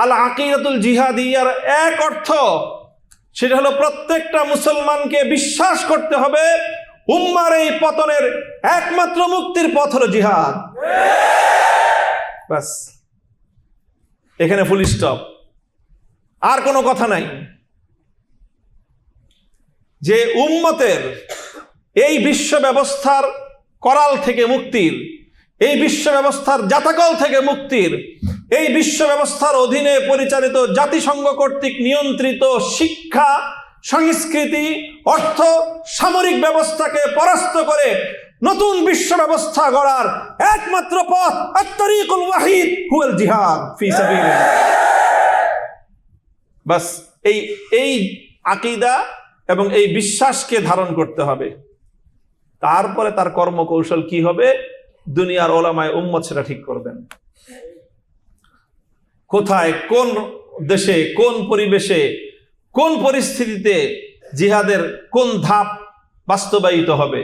আল আকিদাতুল জিহাদিয়ার এক অর্থ, সেটা হলো প্রত্যেকটা মুসলমানকে বিশ্বাস করতে হবে উম্মার এই পতনের একমাত্র মুক্তির পথ হলো জিহাদ। বাস, এখানে ফুল স্টপ, আর কোনো কথা নাই। যে উম্মতের এই বিশ্ব ব্যবস্থার করাল থেকে মুক্তির, এই বিশ্ব ব্যবস্থার জাতাকল থেকে মুক্তির, এই বিশ্ব ব্যবস্থার অধীনে পরিচালিত জাতিসংঘ কর্তৃক নিয়ন্ত্রিত শিক্ষা, সংস্কৃতি, অর্থ, সামরিক ব্যবস্থাকে পরাস্ত করে নতুন বিশ্ব ব্যবস্থা গড়ার একমাত্র পথ আত-তারিকুল ওয়াহিদ হুয়াল জিহাদ ফি সাবিলিল্লাহ। বাস, এই আকীদা এবং এই বিশ্বাসকে ধারণ করতে হবে। তারপরে তার কর্মকৌশল কি হবে, দুনিয়ার ওলামায়ে উম্মত সেটা ঠিক করবেন। কোথায়, কোন দেশে, কোন পরিবেশে, কোন পরিস্থিতিতে জিহাদের কোন ধাপ বাস্তবায়িত হবে।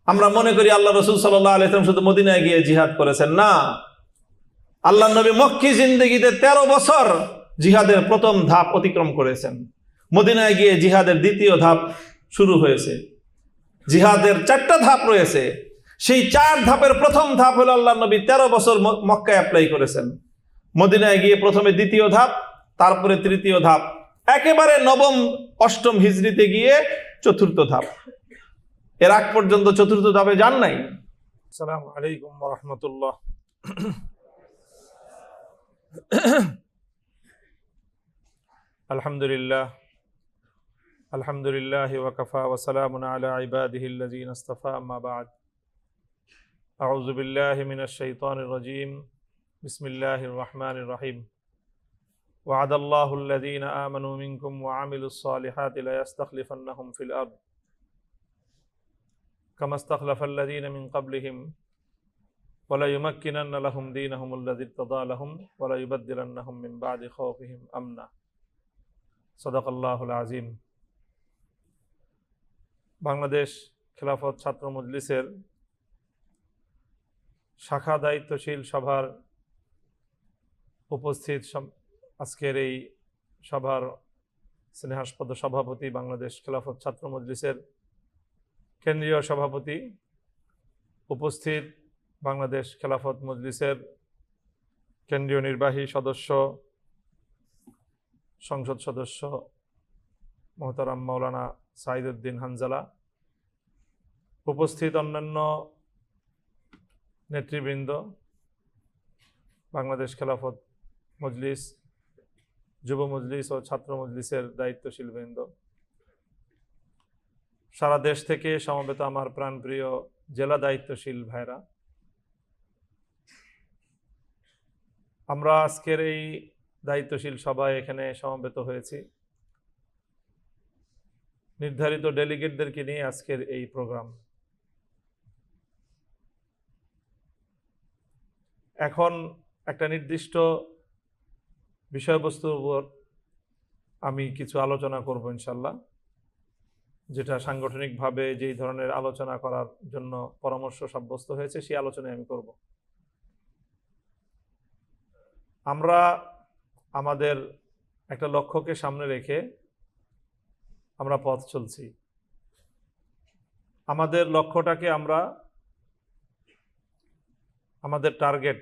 আমরা মনে করি আল্লাহ রাসূল সাল্লাল্লাহু আলাইহি ওয়াসাল্লাম শুধু মদিনায় গিয়ে জিহাদ করেছেন, না। আল্লাহ নবী মক্কি জিন্দেগিতে 13 বছর জিহাদের প্রথম ধাপ অতিক্রম করেছেন। মদিনায় গিয়ে জিহাদের দ্বিতীয় ধাপ শুরু হয়েছে। জিহাদের 4টা ধাপ রয়েছে। সেই 4 ধাপের প্রথম ধাপ হলো আল্লাহ নবী 13 বছর মক্কায় অ্যাপ্লাই করেছেন। মদিনায় গিয়ে প্রথমে দ্বিতীয় ধাপ, তারপরে তৃতীয় ধাপ, একেবারে নবম অষ্টম হিজরিতে গিয়ে চতুর্থ ধাপ। এর আগ পর্যন্ত চতুর্থ ধাপে যান নাই। আসসালামু আলাইকুম ওয়া রাহমাতুল্লাহ। আলহামদুলিল্লাহ, আলহামদুলিল্লাহ ওয়া কাফা ওয়া সালামুন আলা ইবাদিহিল্লাযীনা ইসতাফা, আম্মা বা'দ। আউযু বিল্লাহি মিনাশ শাইতানির রাজীম। বিসমিল্লাহির রাহমানির রাহিম। ওয়া'আদাল্লাহুল্লাযীনা আমানু মিনকুম ওয়া আমিলুস সালিহাতি লা ইস্তাখলিফান্নাহুম ফিল আরদ কামা ইস্তাখলাফাল্লাযীনা মিন ক্বাবলিহিম ওয়া লা ইউমাক্কিনান্না লাহুম দীনাহুমুল্লাযী ইরতাদা লাহুম ওয়া লা ইউবাদদিলান্নাহুম মিন বা'দি খাওফিহিম আমনা। সাদাকাল্লাহুল আযীম। বাংলাদেশ খেলাফত ছাত্র মজলিসের শাখা দায়িত্বশীল সভার উপস্থিত আজকের এই সভার স্নেহাস্পদ সভাপতি, বাংলাদেশ খেলাফত ছাত্র মজলিসের কেন্দ্রীয় সভাপতি, উপস্থিত বাংলাদেশ খেলাফত মজলিসের কেন্দ্রীয় নির্বাহী সদস্য, সংসদ সদস্য মোহতারাম মাওলানা সাঈদউদ্দিন হানজালা, উপস্থিত অন্যান্য নেতৃবৃন্দ, বাংলাদেশ খেলাফত মজলিস, যুব মজলিস ও ছাত্র মজলিসের দায়িত্বশীল বৃন্দ, সারা দেশ থেকে সমবেত আমার প্রাণপ্রিয় জেলা দায়িত্বশীল ভাইরা, আমরা আজকের এই দায়িত্বশীল সভায় এখানে সমবেত হয়েছি নির্ধারিত ডেলিগেটদেরকে নিয়ে আজকের এই প্রোগ্রাম। এখন একটা নির্দিষ্ট বিষয়বস্তুর উপর আমি কিছু আলোচনা করব ইনশাল্লাহ, যেটা সাংগঠনিকভাবে যেই ধরনের আলোচনা করার জন্য পরামর্শ সাব্যস্ত হয়েছে সেই আলোচনায় আমি করব। আমরা আমাদের একটা লক্ষ্যকে সামনে রেখে আমরা পথ চলছি। আমাদের লক্ষ্যটাকে আমরা, আমাদের টার্গেট,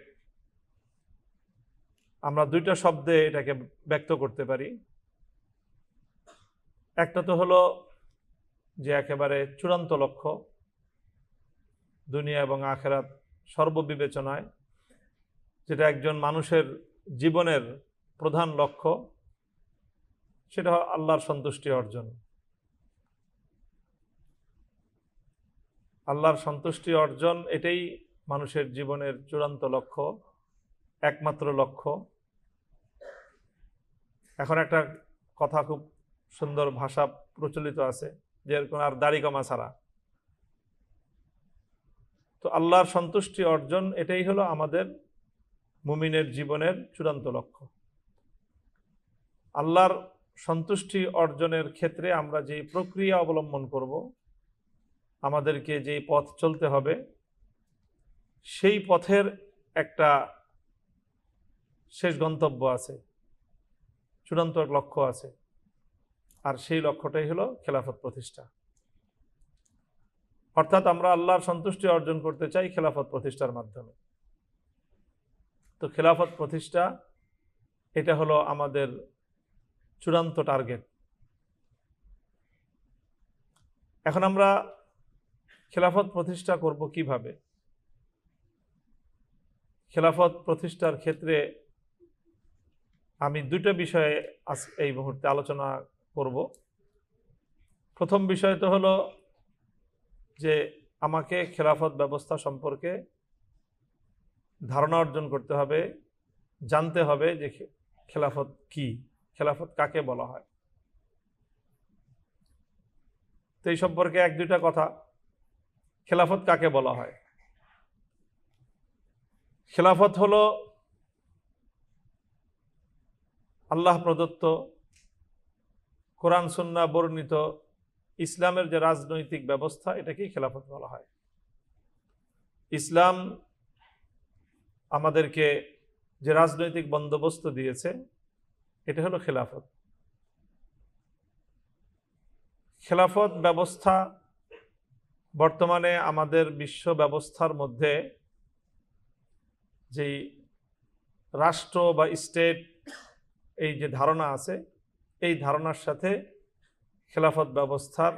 আমরা 2টা শব্দে এটাকে ব্যক্ত করতে পারি। একটা তো হলো যে একেবারে চূড়ান্ত লক্ষ্য, দুনিয়া এবং আখিরাত সর্ববিবেচনায় যেটা একজন মানুষের জীবনের প্রধান লক্ষ্য, সেটা আল্লাহর সন্তুষ্টি অর্জন। আল্লাহর সন্তুষ্টি অর্জন, এটাই মানুষের জীবনের চূড়ান্ত লক্ষ্য, একমাত্র লক্ষ্য। এখন একটা কথা খুব সুন্দর ভাষা প্রচলিত আছে যে এরকম আর দাড়ি কমা ছাড়া। তো আল্লাহর সন্তুষ্টি অর্জন, এটাই হলো আমাদের মুমিনের জীবনের চূড়ান্ত লক্ষ্য। আল্লাহর সন্তুষ্টি অর্জনের ক্ষেত্রে আমরা যে প্রক্রিয়া অবলম্বন করব, আমাদেরকে যে পথ চলতে হবে, সেই পথের একটা শেষ গন্তব্য আছে। চূড়ান্ত এক লক্ষ্য আছে, আর সেই লক্ষ্যটাই হলো খেলাফত প্রতিষ্ঠা। অর্থাৎ আমরা আল্লাহর সন্তুষ্টি অর্জন করতে চাই খেলাফত প্রতিষ্ঠার মাধ্যমে। তো খেলাফত প্রতিষ্ঠা এটা হলো আমাদের চূড়ান্ত টার্গেট। এখন আমরা খেলাফত প্রতিষ্ঠা করব কিভাবে? খেলাফত প্রতিষ্ঠার ক্ষেত্রে আমি দুটো বিষয়ে আজ এই মুহূর্তে আলোচনা করব। প্রথম বিষয় তো হলো যে আমাকে খেলাফত ব্যবস্থা সম্পর্কে ধারণা অর্জন করতে হবে, জানতে হবে যে খেলাফত কি, খেলাফত কাকে বলা হয়। তো এই সম্পর্কে এক দুইটা কথা। খেলাফত কাকে বলা হয়? খেলাফত হলো আল্লাহ প্রদত্ত, কোরআন সুন্নাহ বর্ণিত ইসলামের যে রাজনৈতিক ব্যবস্থা, এটাকেই খেলাফত বলা হয়। ইসলাম আমাদেরকে যে রাজনৈতিক বন্দোবস্ত দিয়েছে, এটা হলো খেলাফত। খেলাফত ব্যবস্থা বর্তমানে আমাদের বিশ্ব ব্যবস্থার মধ্যে যেই রাষ্ট্র বা স্টেট এই যে ধারণা আছে, এই ধারণার সাথে খেলাফত ব্যবস্থার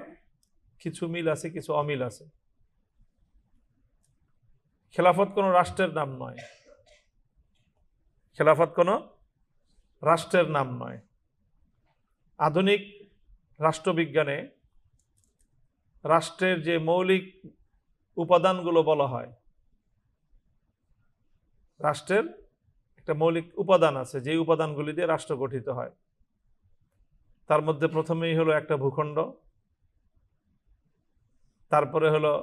কিছু মিল আছে, কিছু অমিল আছে। খেলাফত কোনো রাষ্ট্রের নাম নয়, খেলাফত কোনো রাষ্ট্রের নাম নয়। আধুনিক রাষ্ট্রবিজ্ঞানে রাষ্ট্রের যে মৌলিক উপাদানগুলো বলা হয়, রাষ্ট্রের একটা মৌলিক উপাদান আছে, যে উপাদানগুলি দিয়ে রাষ্ট্র গঠিত হয়। তার মধ্যে প্রথমেই হলো একটা ভূখণ্ড, তারপরে হলো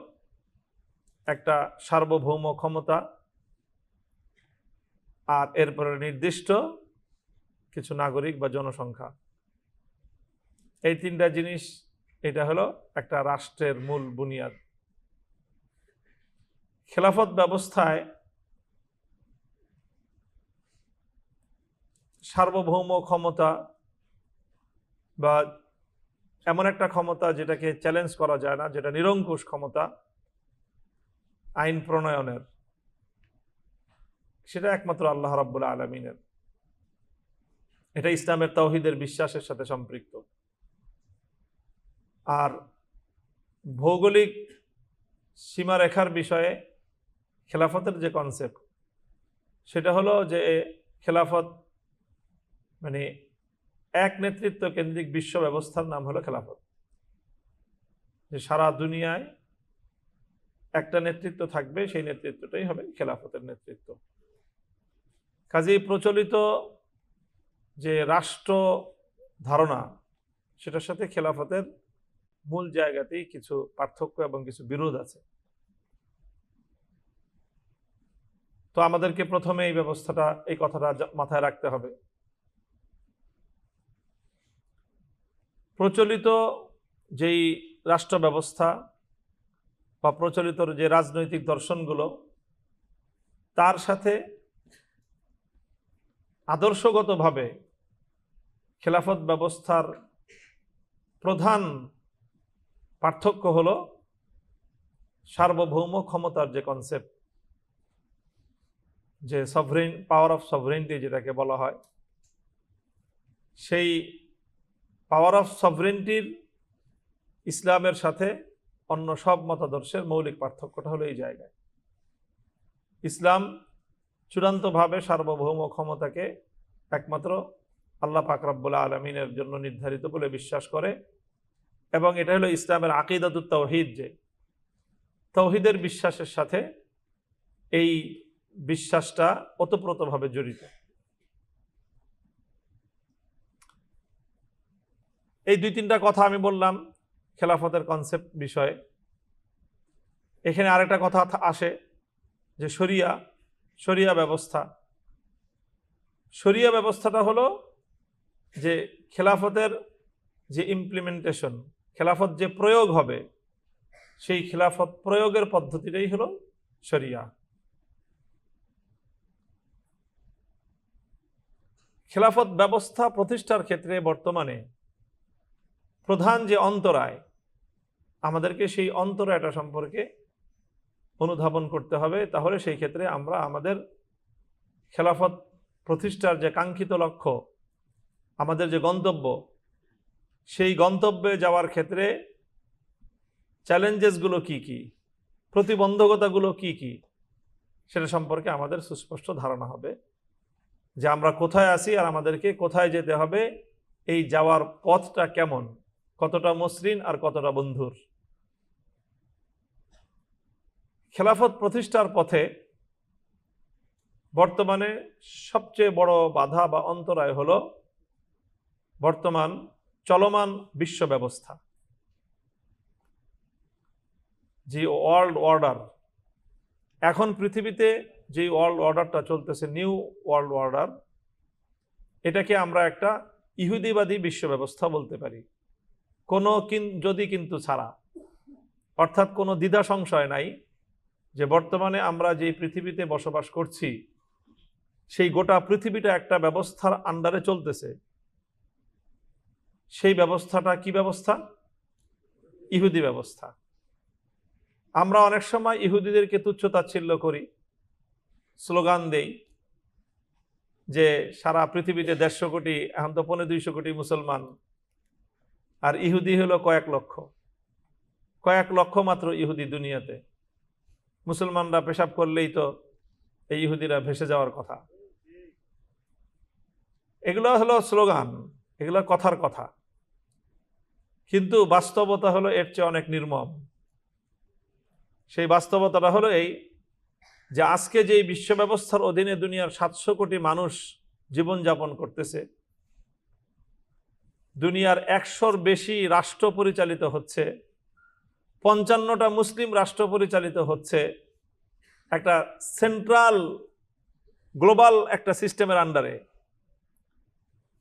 একটা সার্বভৌম ক্ষমতা, আর এরপরে নির্দিষ্ট কিছু নাগরিক বা জনসংখ্যা। এই তিনটা জিনিস, এটা হলো একটা রাষ্ট্রের মূল বুনিয়াদ। খেলাফত ব্যবস্থায় সার্বভৌম ক্ষমতা বা এমন একটা ক্ষমতা যেটাকে চ্যালেঞ্জ করা যায় না, যেটা নিরঙ্কুশ ক্ষমতা আইন প্রণয়নের, সেটা একমাত্র আল্লাহ রাব্বুল আলামিনের। এটা ইসলামের তাওহীদের বিশ্বাসের সাথে সম্পৃক্ত। আর ভৌগোলিক সীমারেখার বিষয়ে খেলাফতের যে কনসেপ্ট, সেটা হলো যে খেলাফত মানে এক নেতৃত্ব কেন্দ্রিক বিশ্ব ব্যবস্থার নাম হলো খেলাফত। যে সারা দুনিয়ায় একটা নেতৃত্ব থাকবে, সেই নেতৃত্বটাই হবে খেলাফতের নেতৃত্ব। কাজেই প্রচলিত যে রাষ্ট্র ধারণা, সেটার সাথে খেলাফতের মূল জায়গাতেই কিছু পার্থক্য এবং কিছু বিরোধ আছে। তো আমাদেরকে প্রথমে এই ব্যবস্থাটা, এই কথাটা মাথায় রাখতে হবে। প্রচলিত যেই রাষ্ট্র ব্যবস্থা বা প্রচলিত যে রাজনৈতিক দর্শনগুলো, তার সাথে আদর্শগতভাবে খেলাফত ব্যবস্থার প্রধান পার্থক্য হলো সার্বভৌম ক্ষমতার যে কনসেপ্ট, যে সভরেন পাওয়ার অফ সভরেনিটি যেটাকে বলা হয়, সেই পাওয়ার অফ সভরেনিটির ইসলামের সাথে অন্য সব মতাদর্শের মৌলিক পার্থক্যটা হলো এই জায়গায়। ইসলাম চূড়ান্তভাবে সার্বভৌম ক্ষমতাকে একমাত্র আল্লাহ পাক রব্বুল আলামিনের জন্য নির্ধারিত বলে বিশ্বাস করে, এবং এটা হলো ইসলামের আকীদাতুত তাওহীদ, যে তাওহীদের বিশ্বাসের সাথে এই বিশ্বাসটা ওতপ্রোতভাবে জড়িত। এই দুই তিনটা কথা আমি বললাম খেলাফতের কনসেপ্ট বিষয়ে। এখানে আরেকটা কথা আসে যে শরিয়া ব্যবস্থা। শরিয়া ব্যবস্থাটা হলো যে খেলাফতের যে ইমপ্লিমেন্টেশন, খেলাফত যে প্রয়োগ হবে, সেই খেলাফত প্রয়োগের পদ্ধতিটাই হলো শরিয়া। খেলাফত ব্যবস্থা প্রতিষ্ঠার ক্ষেত্রে বর্তমানে প্রধান যে অন্তরায়, আমাদেরকে সেই অন্তরায়টা সম্পর্কে অনুধাবন করতে হবে। তাহলে সেই ক্ষেত্রে আমরা আমাদের খেলাফত প্রতিষ্ঠার যে কাঙ্ক্ষিত লক্ষ্য, আমাদের যে গন্তব্য, সেই গন্তব্যে যাওয়ার ক্ষেত্রে চ্যালেঞ্জেসগুলো কি কি, প্রতিবন্ধকতাগুলো কি কি, সেটা সম্পর্কে আমাদের সুস্পষ্ট ধারণা হবে যে আমরা কোথায় আছি আর আমাদেরকে কোথায় যেতে হবে, এই যাওয়ার পথটা কেমন, কতটা মসৃণ আর কতটা বন্ধুর। খেলাফত প্রতিষ্ঠার পথে বর্তমানে সবচেয়ে বড় বাধা বা অন্তরায় হলো বর্তমান চলমান বিশ্ব ব্যবস্থা, যে ওয়ার্ল্ড অর্ডার। এখন পৃথিবীতে যে ওয়ার্ল্ড অর্ডারটা চলতেছে, নিউ ওয়ার্ল্ড অর্ডার, এটাকে আমরা একটা ইহুদিবাদী বিশ্ব ব্যবস্থা বলতে পারি, কোনো যদি কিন্তু ছাড়া। অর্থাৎ কোনো দ্বিধা সংশয় নাই যে বর্তমানে আমরা যে পৃথিবীতে বসবাস করছি, সেই গোটা পৃথিবীটা একটা ব্যবস্থার আন্ডারে চলতেছে। সেই ব্যবস্থাটা কি ব্যবস্থা? ইহুদি ব্যবস্থা। আমরা অনেক সময় ইহুদিদেরকে তুচ্ছ-তাচ্ছিল্য করি, স্লোগান দেই যে সারা পৃথিবীতে 150 কোটি, এখন তো 250 কোটি মুসলমান, আর ইহুদি হলো কয়েক লক্ষ মাত্র ইহুদি দুনিয়াতে। মুসলমানরা পেশাব করলেই তো এই ইহুদিরা ভেসে যাওয়ার কথা। এগুলো হলো স্লোগান, এগুলো কথার কথা, কিন্তু বাস্তবতা হলো এর চেয়ে অনেক নির্মম। সেই বাস্তবতাটা হলো এই যে আজকে যে বিশ্ব ব্যবস্থার অধীনে দুনিয়ার 700 কোটি মানুষ জীবনযাপন করতেছে, দুনিয়ার 100-র বেশি রাষ্ট্র পরিচালিত হচ্ছে, 55টা মুসলিম রাষ্ট্র পরিচালিত হচ্ছে একটা সেন্ট্রাল গ্লোবাল একটা সিস্টেমের আন্ডারে,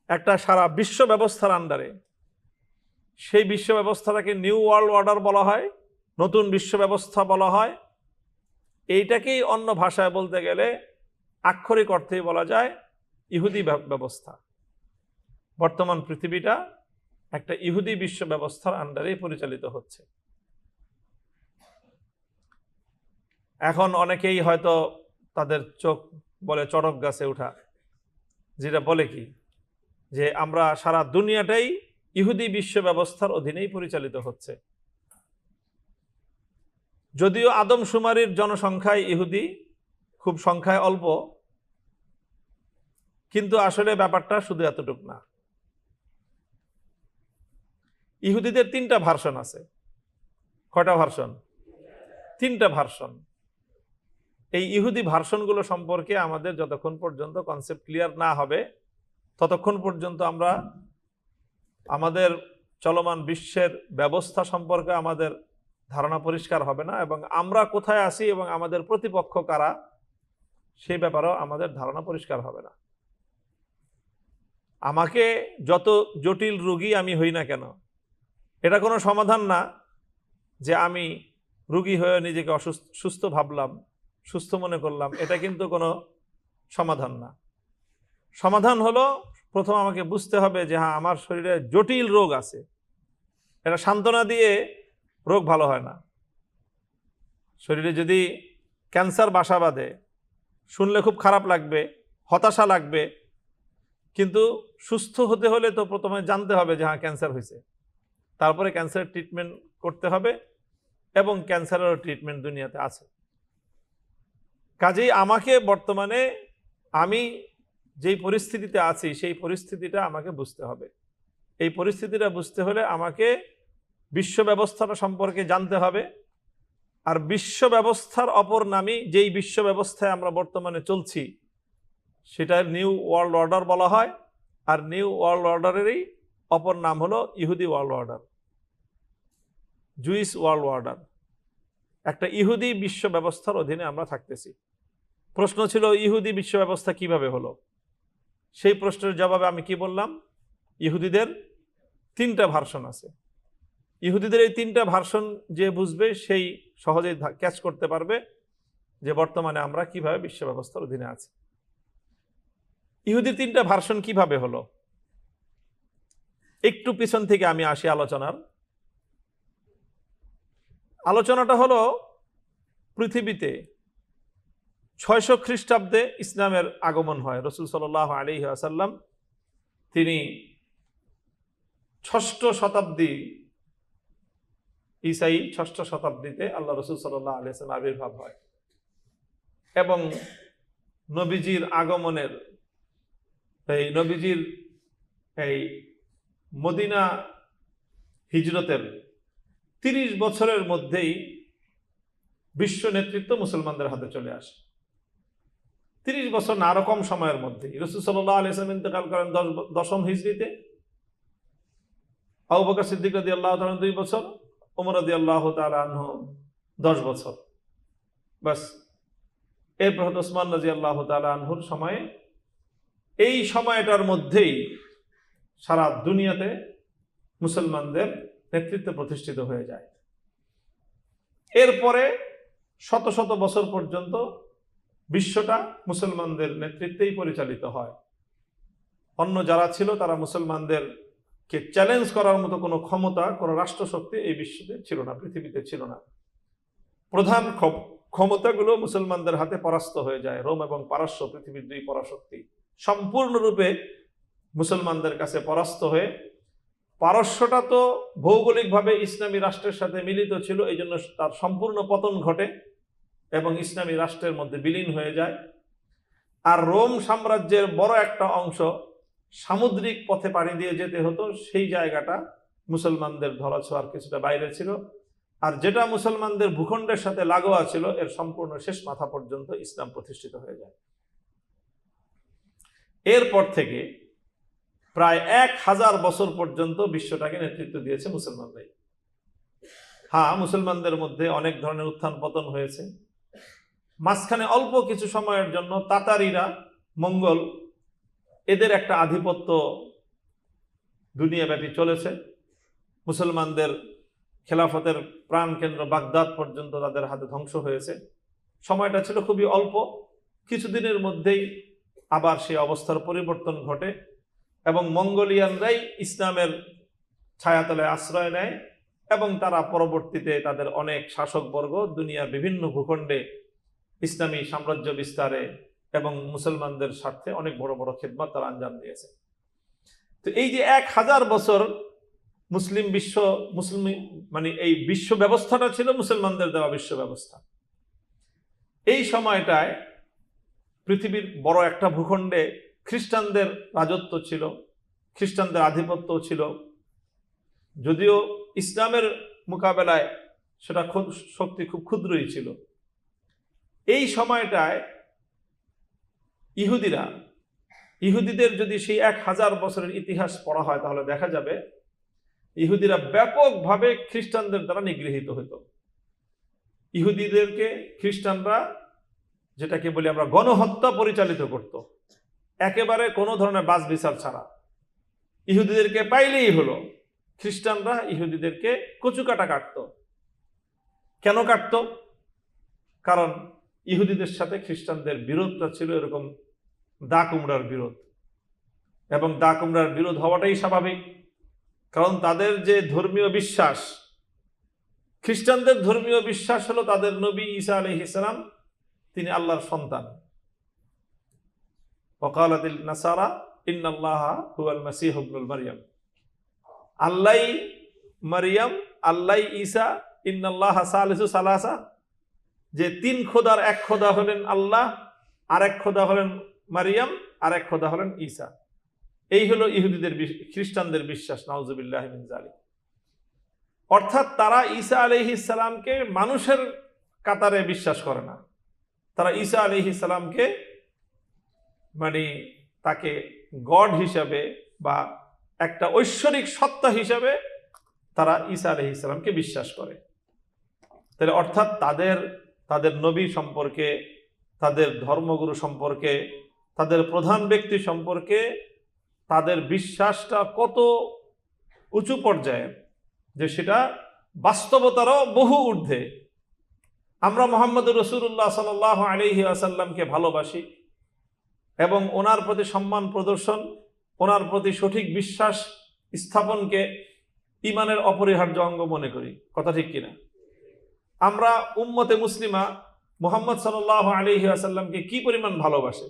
একটা সারা বিশ্ব ব্যবস্থার আন্ডারে। সেই বিশ্ব ব্যবস্থাটাকে নিউ ওয়ার্ল্ড অর্ডার বলা হয়, নতুন বিশ্ব ব্যবস্থা বলা হয়। এইটাকেই অন্য ভাষায় বলতে গেলে আক্ষরিক অর্থেই বলা যায় ইহুদি ব্যবস্থা। বর্তমান পৃথিবীটা একটা ইহুদি বিশ্ব ব্যবস্থার আন্ডারে পরিচালিত হচ্ছে। এখন অনেকেই হয়তো তাদের চোখ বলে চড়ক গাছে উঠা, যেটা বলে কি যে আমরা সারা দুনিয়াটাই ইহুদি বিশ্ব ব্যবস্থার অধীনেই পরিচালিত হচ্ছে। যদিও আদমশুমারির জনসংখ্যায় ইহুদি খুব সংখ্যায় অল্প, কিন্তু আসলে ব্যাপারটা শুধু এতটুকু না। ইহুদিদের 3টা ভার্সন আছে। কয়টা ভার্সন? 3টা ভার্সন। এই ইহুদি ভার্সনগুলো সম্পর্কে আমাদের যতক্ষণ পর্যন্ত কনসেপ্ট ক্লিয়ার না হবে, ততক্ষণ পর্যন্ত আমরা আমাদের চলমান বিশ্বের ব্যবস্থা সম্পর্কে আমাদের ধারণা পরিষ্কার হবে না, এবং আমরা কোথায় আছি এবং আমাদের প্রতিপক্ষ কারা সেই ব্যাপারেও আমাদের ধারণা পরিষ্কার হবে না। আমাকে যত জটিল রোগী আমি হই না কেন, এটা কোনো সমাধান না যে আমি রোগী হয়ে নিজেকে সুস্থ ভাবলাম, সুস্থ মনে করলাম, এটা কিন্তু কোনো সমাধান না। সমাধান হলো প্রথম আমাকে বুঝতে হবে যে হ্যাঁ, আমার শরীরে জটিল রোগ আছে। এটা সান্ত্বনা দিয়ে রোগ ভালো হয় না। শরীরে যদি ক্যান্সার বাসা বাঁধে, শুনলে খুব খারাপ লাগবে, হতাশা লাগবে, কিন্তু সুস্থ হতে হলে তো প্রথমে জানতে হবে যে হ্যাঁ, ক্যান্সার হয়েছে। তারপরে ক্যান্সারের ট্রিটমেন্ট করতে হবে, এবং ক্যান্সারেরও ট্রিটমেন্ট দুনিয়াতে আছে। কাজেই আমাকে বর্তমানে আমি যেই পরিস্থিতিতে আছি সেই পরিস্থিতিটা আমাকে বুঝতে হবে। এই পরিস্থিতিটা বুঝতে হলে আমাকে বিশ্ব ব্যবস্থাটা সম্পর্কে জানতে হবে। আর বিশ্ব ব্যবস্থার অপর নামই, যেই বিশ্ব ব্যবস্থায় আমরা বর্তমানে চলছি, সেটা নিউ ওয়ার্ল্ড অর্ডার বলা হয়। আর নিউ ওয়ার্ল্ড অর্ডারেরই অপর নাম হলো ইহুদি world order, juice world order. একটা ইহুদি বিশ্ব ব্যবস্থার অধীনে আমরা থাকতেছি। প্রশ্ন ছিল ইহুদি বিশ্ব ব্যবস্থা কিভাবে হলো? সেই প্রশ্নের জবাবে আমি কি বললাম? ইহুদিদের 3টা ভার্সন আছে। ইহুদিদের এই 3টা ভার্সন যে বুঝবে সেই সহজেই ক্যাচ করতে পারবে যে বর্তমানে আমরা কিভাবে বিশ্ব ব্যবস্থার অধীনে আছি। ইহুদির তিনটা ভার্সন কিভাবে হলো, একটু পিছন থেকে আমি আসি আলোচনাটা হলো পৃথিবীতে 600 খ্রিস্টাব্দে ইসলামের আগমন হয়। রাসূল সাল্লাল্লাহু আলাইহি ওয়াসাল্লাম তিনি 6ষ্ঠ শতাব্দী, ঈসাই 6ষ্ঠ শতাব্দীতে আল্লাহ রাসূল সাল্লাল্লাহু আলাইহি ওয়াসাল্লাম আবির্ভাব হয় এবং নবীজির আগমনের নবীজির এই মদিনা হিজরতের 30 বছরের মধ্যেই বিশ্ব নেতৃত্ব মুসলমানদের হাতে চলে আসে। 30 বছর না, আরো কম সময়ের মধ্যে রাসূল সাল্লাল্লাহু আলাইহি ওয়াসাল্লাম ইন্তেকাল করেন 10ম হিজরিতে। আবু বকর সিদ্দিক রাদিয়াল্লাহু তাআলা 2 বছর, ওমর রাদিয়াল্লাহু তাআলা আনহু 10 বছর, বাস। এরপর ওসমান রাদিয়াল্লাহু তাআলা আনহুর সময়ে, এই সময়টার মধ্যেই সারা দুনিয়াতে মুসলমানদের নেতৃত্ব প্রতিষ্ঠিত হয়ে যায়। এরপরে শত শত বছর পর্যন্ত বিশ্বটা মুসলমানদের নেতৃত্বেই পরিচালিত হয়। অন্য যারা ছিল তারা মুসলমানদেরকে চ্যালেঞ্জ করার মতো কোনো ক্ষমতা, কোনো রাষ্ট্রশক্তি এই বিশ্বতে ছিল না, পৃথিবীতে ছিল না। প্রধান ক্ষমতাগুলো মুসলমানদের হাতে পরাস্ত হয়ে যায়। রোম এবং পারস্য, পৃথিবীর 2 পরাশক্তি সম্পূর্ণরূপে মুসলমানদের কাছে পরাস্ত হয়ে, পারস্যটা তো ভৌগোলিকভাবে ইসলামী রাষ্ট্রের সাথে মিলিত ছিল, এই জন্য তার সম্পূর্ণ পতন ঘটে এবং ইসলামী রাষ্ট্রের মধ্যে বিলীন হয়ে যায়। আর রোম সাম্রাজ্যের বড় একটা অংশ সামুদ্রিক পথে পাড়ি দিয়ে যেতে হতো, সেই জায়গাটা মুসলমানদের ধরাছোঁয়ার কিছুটা বাইরে ছিল। আর যেটা মুসলমানদের ভূখণ্ডের সাথে লাগোয়া ছিল, এর সম্পূর্ণ শেষ মাথা পর্যন্ত ইসলাম প্রতিষ্ঠিত হয়ে যায়। এরপর থেকে প্রায় 1000 বছর পর্যন্ত বিশ্বটাকে নেতৃত্ব দিয়েছে মুসলমানরাই। হ্যাঁ, মুসলমানদের মধ্যে অনেক ধরনের উত্থান পতন হয়েছে। মাঝখানে অল্প কিছু সময়ের জন্য তাতারিরা, মঙ্গল, এদের একটা আধিপত্য দুনিয়াব্যাপী চলেছে। মুসলমানদের খেলাফতের প্রাণকেন্দ্র বাগদাদ পর্যন্ত তাদের হাতে ধ্বংস হয়েছে। সময়টা ছিল খুবই অল্প, কিছুদিনের মধ্যেই আবার সেই অবস্থার পরিবর্তন ঘটে এবং মঙ্গোলিয়ানরাই ইসলামের ছায়াতলে আশ্রয় নেয় এবং তারা পরবর্তীতে তাদের অনেক শাসকবর্গ দুনিয়ার বিভিন্ন ভূখণ্ডে ইসলামী সাম্রাজ্য বিস্তারে এবং মুসলমানদের স্বার্থে অনেক বড় বড় খিদমত তারা আঞ্জাম দিয়েছে। তো এই যে 1000 বছর মুসলিম মানে এই বিশ্ব ব্যবস্থাটা ছিল মুসলমানদের দেওয়া বিশ্ব ব্যবস্থা। এই সময়টায় পৃথিবীর বড় একটা ভূখণ্ডে খ্রিস্টানদের রাজত্ব ছিল, খ্রিস্টানদের আধিপত্য ছিল, যদিও ইসলামের মোকাবেলায় সেটা শক্তি খুব ক্ষুদ্রই ছিল। এই সময়টায় ইহুদিদের যদি সেই 1000 বছরের ইতিহাস পড়া হয়, তাহলে দেখা যাবে ইহুদিরা ব্যাপকভাবে খ্রিস্টানদের দ্বারা নিগৃহীত হতো। ইহুদিদেরকে খ্রিস্টানরা, যেটাকে বলি আমরা, গণহত্যা পরিচালিত করত, একেবারে কোনো ধরনের বাছ বিচার ছাড়া। ইহুদিদেরকে পাইলেই হলো খ্রিস্টানরা ইহুদিদেরকে কচুকাটা কাটত। কেন কাটত? কারণ ইহুদিদের সাথে খ্রিস্টানদের বিরোধটা ছিল এরকম দা কুমড়ার বিরোধ, এবং দা কুমড়ার বিরোধ হওয়াটাই স্বাভাবিক, কারণ তাদের যে ধর্মীয় বিশ্বাস, খ্রিস্টানদের ধর্মীয় বিশ্বাস হলো তাদের নবী ঈসা আলাইহিস সালাম তিনি আল্লাহর সন্তান। ওয়াকালাতিল নাসারা ইন্নাল্লাহা হুয়াল মাসীহ ইবনুল মারইয়াম, আল্লাহ মারিয়াম, আল্লাহ ঈসা, ইন্নাল্লাহা সালিসু সালাসা, যে 3 খোদার 1 খোদা হলেন আল্লাহ, আর 1 খোদা হলেন মারিয়াম, আর 1 খোদা হলেন ঈসা। এই হলো ইহুদিদের, খ্রিস্টানদের বিশ্বাস। নাউজুবিল্লাহি মিন যালিক। অর্থাৎ তারা ঈসা আলাইহিস সালামকে মানুষের কাতারে বিশ্বাস করে না, তারা ঈসা আলাইহিস সালামকে মানে তাকে গড হিসাবে বা একটা ঐশ্বরিক সত্তা হিসাবে তারা ঈসা আলাইহিস সালামকে বিশ্বাস করে। তাহলে অর্থাৎ তাদের নবী সম্পর্কে, তাদের ধর্মগুরু সম্পর্কে, তাদের প্রধান ব্যক্তি সম্পর্কে তাদের বিশ্বাসটা কত উঁচু পর্যায়ে, যে সেটা বাস্তবতারও বহু ঊর্ধ্বে। আমরা মুহাম্মদ রাসূলুল্লাহ সাল্লাল্লাহু আলাইহি ওয়াসাল্লামকে ভালোবাসি, এবং ওনার প্রতি সম্মান প্রদর্শন, ওনার প্রতি সঠিক বিশ্বাস স্থাপনকে ঈমানের অপরিহার্য অঙ্গ মনে করি। কথা ঠিক কিনা? আমরা উম্মতে মুসলিমা মুহাম্মদ সাল্লাল্লাহু আলাইহি ওয়াসাল্লামকে কি পরিমাণ ভালোবাসে,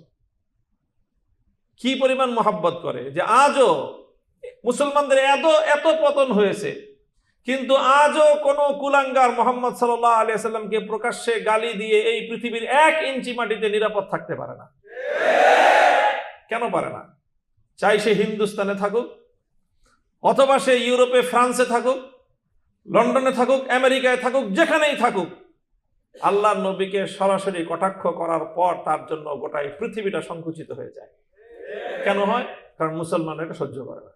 কি পরিমাণ মহাব্বত করে, যে আজও মুসলমানদের এত এত পতন হয়েছে, কিন্তু আজও কোনো কুলাঙ্গার মুহাম্মদ সাল্লাল্লাহু আলাইহি ওয়াসাল্লামকে প্রকাশ্যে গালি দিয়ে এই পৃথিবীর 1 ইঞ্চি মাটিতে নিরাপদ থাকতে পারে না। কেন পারে না? চাই সে হিন্দুস্তানে থাকুক, অথবা সে ইউরোপে ফ্রান্সে থাকুক, লন্ডনে থাকুক, আমেরিকায় থাকুক, যেখানেই থাকুক, আল্লাহর নবীকে সরাসরি কটাক্ষ করার পর তার জন্য গোটাই পৃথিবীটা সংকুচিত হয়ে যায়। কেন হয়? কারণ মুসলমানরা এটা সহ্য করে না।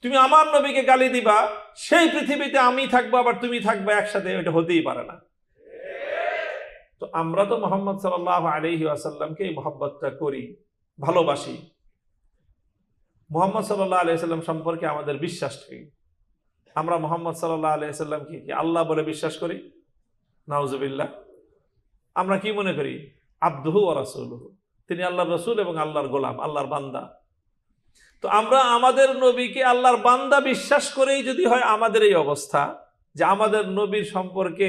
তুমি আমার নবীকে গালি দিবা, সেই পৃথিবীতে আমি থাকবো আবার তুমি থাকবে একসাথে, এটা হতেই পারে না। তো আমরা তো মুহাম্মদ সাল্লাল্লাহু আলাইহি ওয়াসাল্লামকে এই মহব্বতটা করি, ভালোবাসি। মুহাম্মদ সাল্লাল্লাহু আলাইহি ওয়াসাল্লাম সম্পর্কে আমাদের বিশ্বাস কি? আমরা মুহাম্মদ সাল্লাল্লাহু আলাইহি ওয়াসাল্লামকে কি আল্লাহ বলে বিশ্বাস করি? নাউজুবিল্লাহ। আমরা কি মনে করি? আবদুহু ওয়া রাসূলুহু, তিনি আল্লাহর রাসূল এবং আল্লাহর গোলাম, আল্লাহর বান্দা। তো আমরা আমাদের নবীকে আল্লাহর বান্দা বিশ্বাস করেই যদি হয় আমাদের এই অবস্থা, যে আমাদের নবীর সম্পর্কে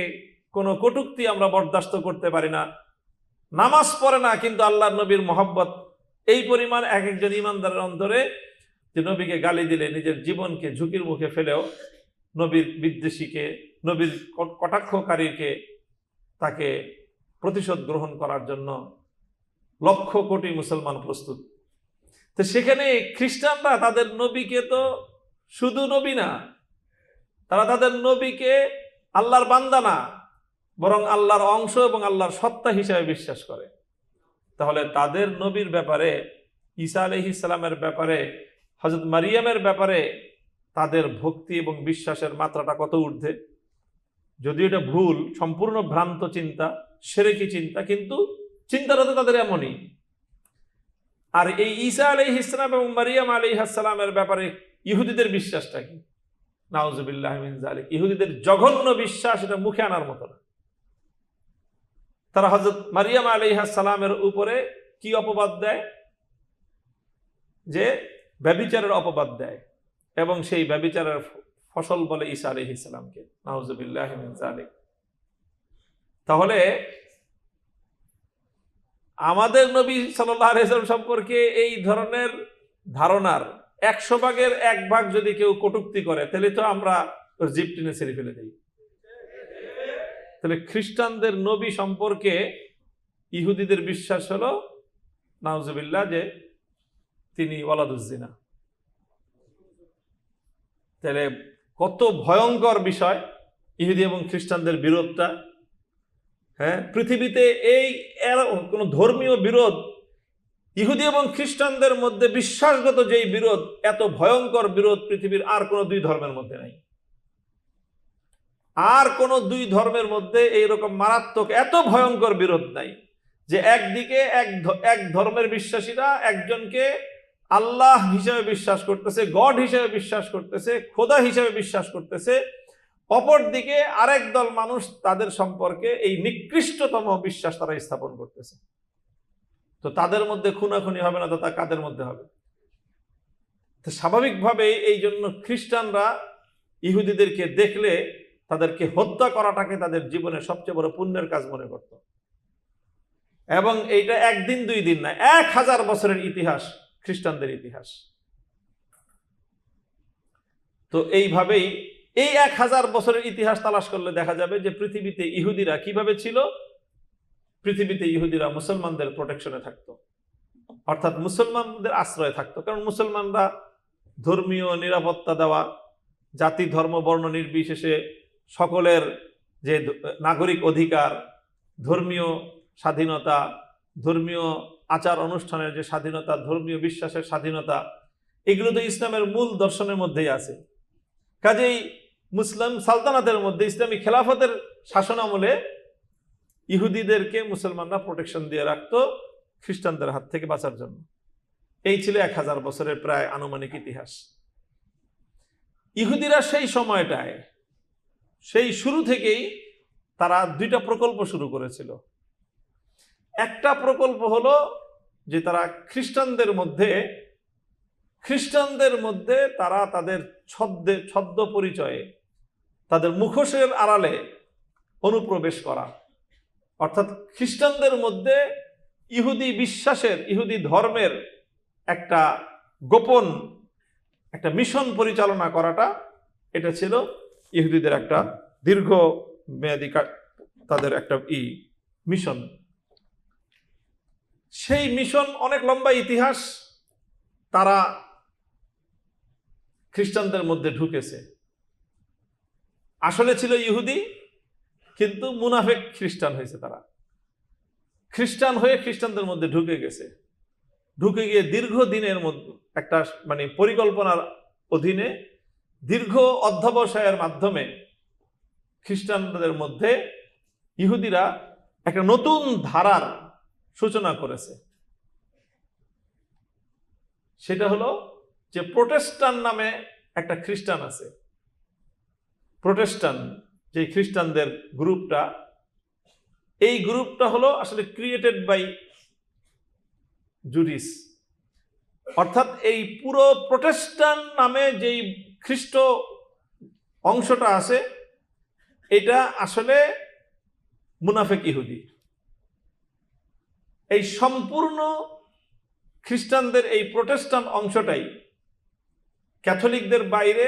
কোনো কটূক্তি আমরা বরদাস্ত করতে পারি না, নামাজ পড়ে না কিন্তু আল্লাহর নবীর মহব্বত এই পরিমাণ এক একজন ইমানদারের অন্তরে, যে নবীকে গালি দিলে নিজের জীবনকে ঝুঁকির মুখে ফেলেও নবীর বিদ্বেষীকে, নবীর কটাক্ষকারীকে, তাকে প্রতিশোধ গ্রহণ করার জন্য লক্ষ কোটি মুসলমান প্রস্তুত। তো সেখানে খ্রিস্টানরা তাদের নবীকে তো শুধু নবী না, তারা তাদের নবীকে আল্লাহর বান্দা না, বরং আল্লাহর অংশ এবং আল্লাহর সত্তা হিসাবে বিশ্বাস করে। তাহলে তাদের নবীর ব্যাপারে, ঈসা আলাইহিস সালামের ব্যাপারে, হযরত মারিয়ামের ব্যাপারে তাদের ভক্তি এবং বিশ্বাসের মাত্রাটা কত ঊর্ধ্বে। যদিও এটা ভুল, সম্পূর্ণ ভ্রান্ত চিন্তা, শিরকি চিন্তা, কিন্তু চিন্তাটা তো তাদের এমনই। আর এই ঈসা আলাইহিস সালাম এবং মারিয়াম আলাইহিস সালামের ব্যাপারে ইহুদিদের বিশ্বাসটা কি? নাউজুবিল্লাহি মিন যালিক। ইহুদিদের জঘন্য বিশ্বাস, এটা মুখে আনার মতো না। তারা হযরত মারিয়াম আলাইহিস সালামের উপরে কি অপবাদ দেয়? যে ব্যভিচারের অপবাদ দেয়, এবং সেই ব্যভিচারের ফসল বলে ঈসা আলাইহিস সালামকে। নাউজুবিল্লাহি মিন যালিক। তাহলে আমাদের নবী সাল্লাল্লাহু আলাইহি ওয়াসাল্লাম সম্পর্কে এই ধরনের ধারণার 100 ভাগের 1 ভাগ যদি কেউ কটূক্তি করে, তাহলে তো আমরা ওর জিভ টেনে ছেড়ে ফেলে দিই। তাহলে খ্রিস্টানদের নবী সম্পর্কে ইহুদিদের বিশ্বাস হলো নাউজুবিল্লাহ যে তিনি ওয়ালাদুজ্জিনা। তাহলে কত ভয়ঙ্কর বিষয় ইহুদি এবং খ্রিস্টানদের বিরোধটা। হ্যাঁ, পৃথিবীতে এই কোন ধর্মীয় বিরোধ, ইহুদি এবং খ্রিস্টানদের মধ্যে বিশ্বাসগত যেই বিরোধ, এত ভয়ঙ্কর বিরোধ পৃথিবীর আর কোনো 2 ধর্মের মধ্যে নাই। আর কোনো 2 ধর্মের মধ্যে এইরকম মারাত্মক এত ভয়ঙ্কর বিরোধ নাই, যে একদিকে এক ধর্মের বিশ্বাসীরা একজনকে আল্লাহ হিসেবে বিশ্বাস করতেছে, গড হিসেবে বিশ্বাস করতেছে, খোদা হিসেবে বিশ্বাস করতেছে, অপর দিকে আরেক দল মানুষ তাদের সম্পর্কে এই নিকৃষ্টতম বিশ্বাস তারা স্থাপন করতেছে। তো তাদের মধ্যে খুনাখুনি হবে না, তো তা কাদের মধ্যে হবে? তো স্বাভাবিকভাবে এই জন্য খ্রিস্টানরা ইহুদিদেরকে দেখলে তাদেরকে হত্যা করাটাকে তাদের জীবনের সবচেয়ে বড় পুণ্যের কাজ মনে করত। এবং এইটা 1 দিন 2 দিন না, 1000 বছরের ইতিহাস খ্রিস্টানদের ইতিহাস। তো এইভাবেই এই 1000 বছরের ইতিহাস তালাশ করলে দেখা যাবে যে পৃথিবীতে ইহুদিরা কিভাবে ছিল। পৃথিবীতে ইহুদিরা মুসলমানদের প্রোটেকশনে থাকতো, অর্থাৎ মুসলমানদের আশ্রয়ে থাকতো। কারণ মুসলমানরা ধর্মীয় নিরাপত্তা দেওয়া, জাতি ধর্ম বর্ণ নির্বিশেষে সকলের যে নাগরিক অধিকার, ধর্মীয় স্বাধীনতা, ধর্মীয় আচার অনুষ্ঠানের যে স্বাধীনতা, ধর্মীয় বিশ্বাসের স্বাধীনতা, এগুলো তো ইসলামের মূল দর্শনের মধ্যেই আছে। কাজেই মুসলিম সালতানাতের মধ্যে, ইসলামী খেলাফতের শাসনামলে ইহুদিদেরকে মুসলমানরা প্রোটেকশন দিয়ে রাখতো খ্রিস্টানদের হাত থেকে বাঁচার জন্য। এই ছিল 1000 বছরের প্রায় আনুমানিক ইতিহাস। ইহুদিরা সেই সময়টায়, সেই শুরু থেকেই তারা 2টা প্রকল্প শুরু করেছিল। একটা প্রকল্প হলো যে তারা খ্রিস্টানদের মধ্যে তারা তাদের ছদ্ম পরিচয়ে, তাদের মুখোশের আড়ালে অনুপ্রবেশ করা, অর্থাৎ খ্রিস্টানদের মধ্যে ইহুদি বিশ্বাসের, ইহুদি ধর্মের একটা গোপন একটা মিশন পরিচালনা করাটা, এটা ছিল ইহুদিদের একটা দীর্ঘ মেয়াদী তাদের একটা মিশন। সেই মিশন অনেক লম্বা ইতিহাস। তারা খ্রিস্টানদের মধ্যে ঢুকেছে, আসলে ছিল ইহুদি, কিন্তু মুনাফেক খ্রিস্টান হয়েছে। তারা খ্রিস্টান হয়ে খ্রিস্টানদের মধ্যে ঢুকে গিয়ে দীর্ঘদিনের মধ্যে একটা পরিকল্পনার অধীনে দীর্ঘ অধ্যবসায়ের মাধ্যমে খ্রিস্টানদের মধ্যে ইহুদিরা একটা নতুন ধারার সূচনা করেছে। সেটা হলো যে প্রোটেস্টান্ট নামে একটা খ্রিস্টান আছে। প্রোটেস্টান্ট যে খ্রিস্টানদের গ্রুপটা, এই গ্রুপটা হলো আসলে ক্রিয়েটেড বাই জুডিস, অর্থাৎ এই পুরো প্রোটেস্টান্ট নামে যেই খ্রিস্ট অংশটা আছে, এটা আসলে মুনাফেক ইহুদি। এই সম্পূর্ণ খ্রিস্টানদের এই প্রোটেস্টান্ট অংশটাই ক্যাথলিকদের বাইরে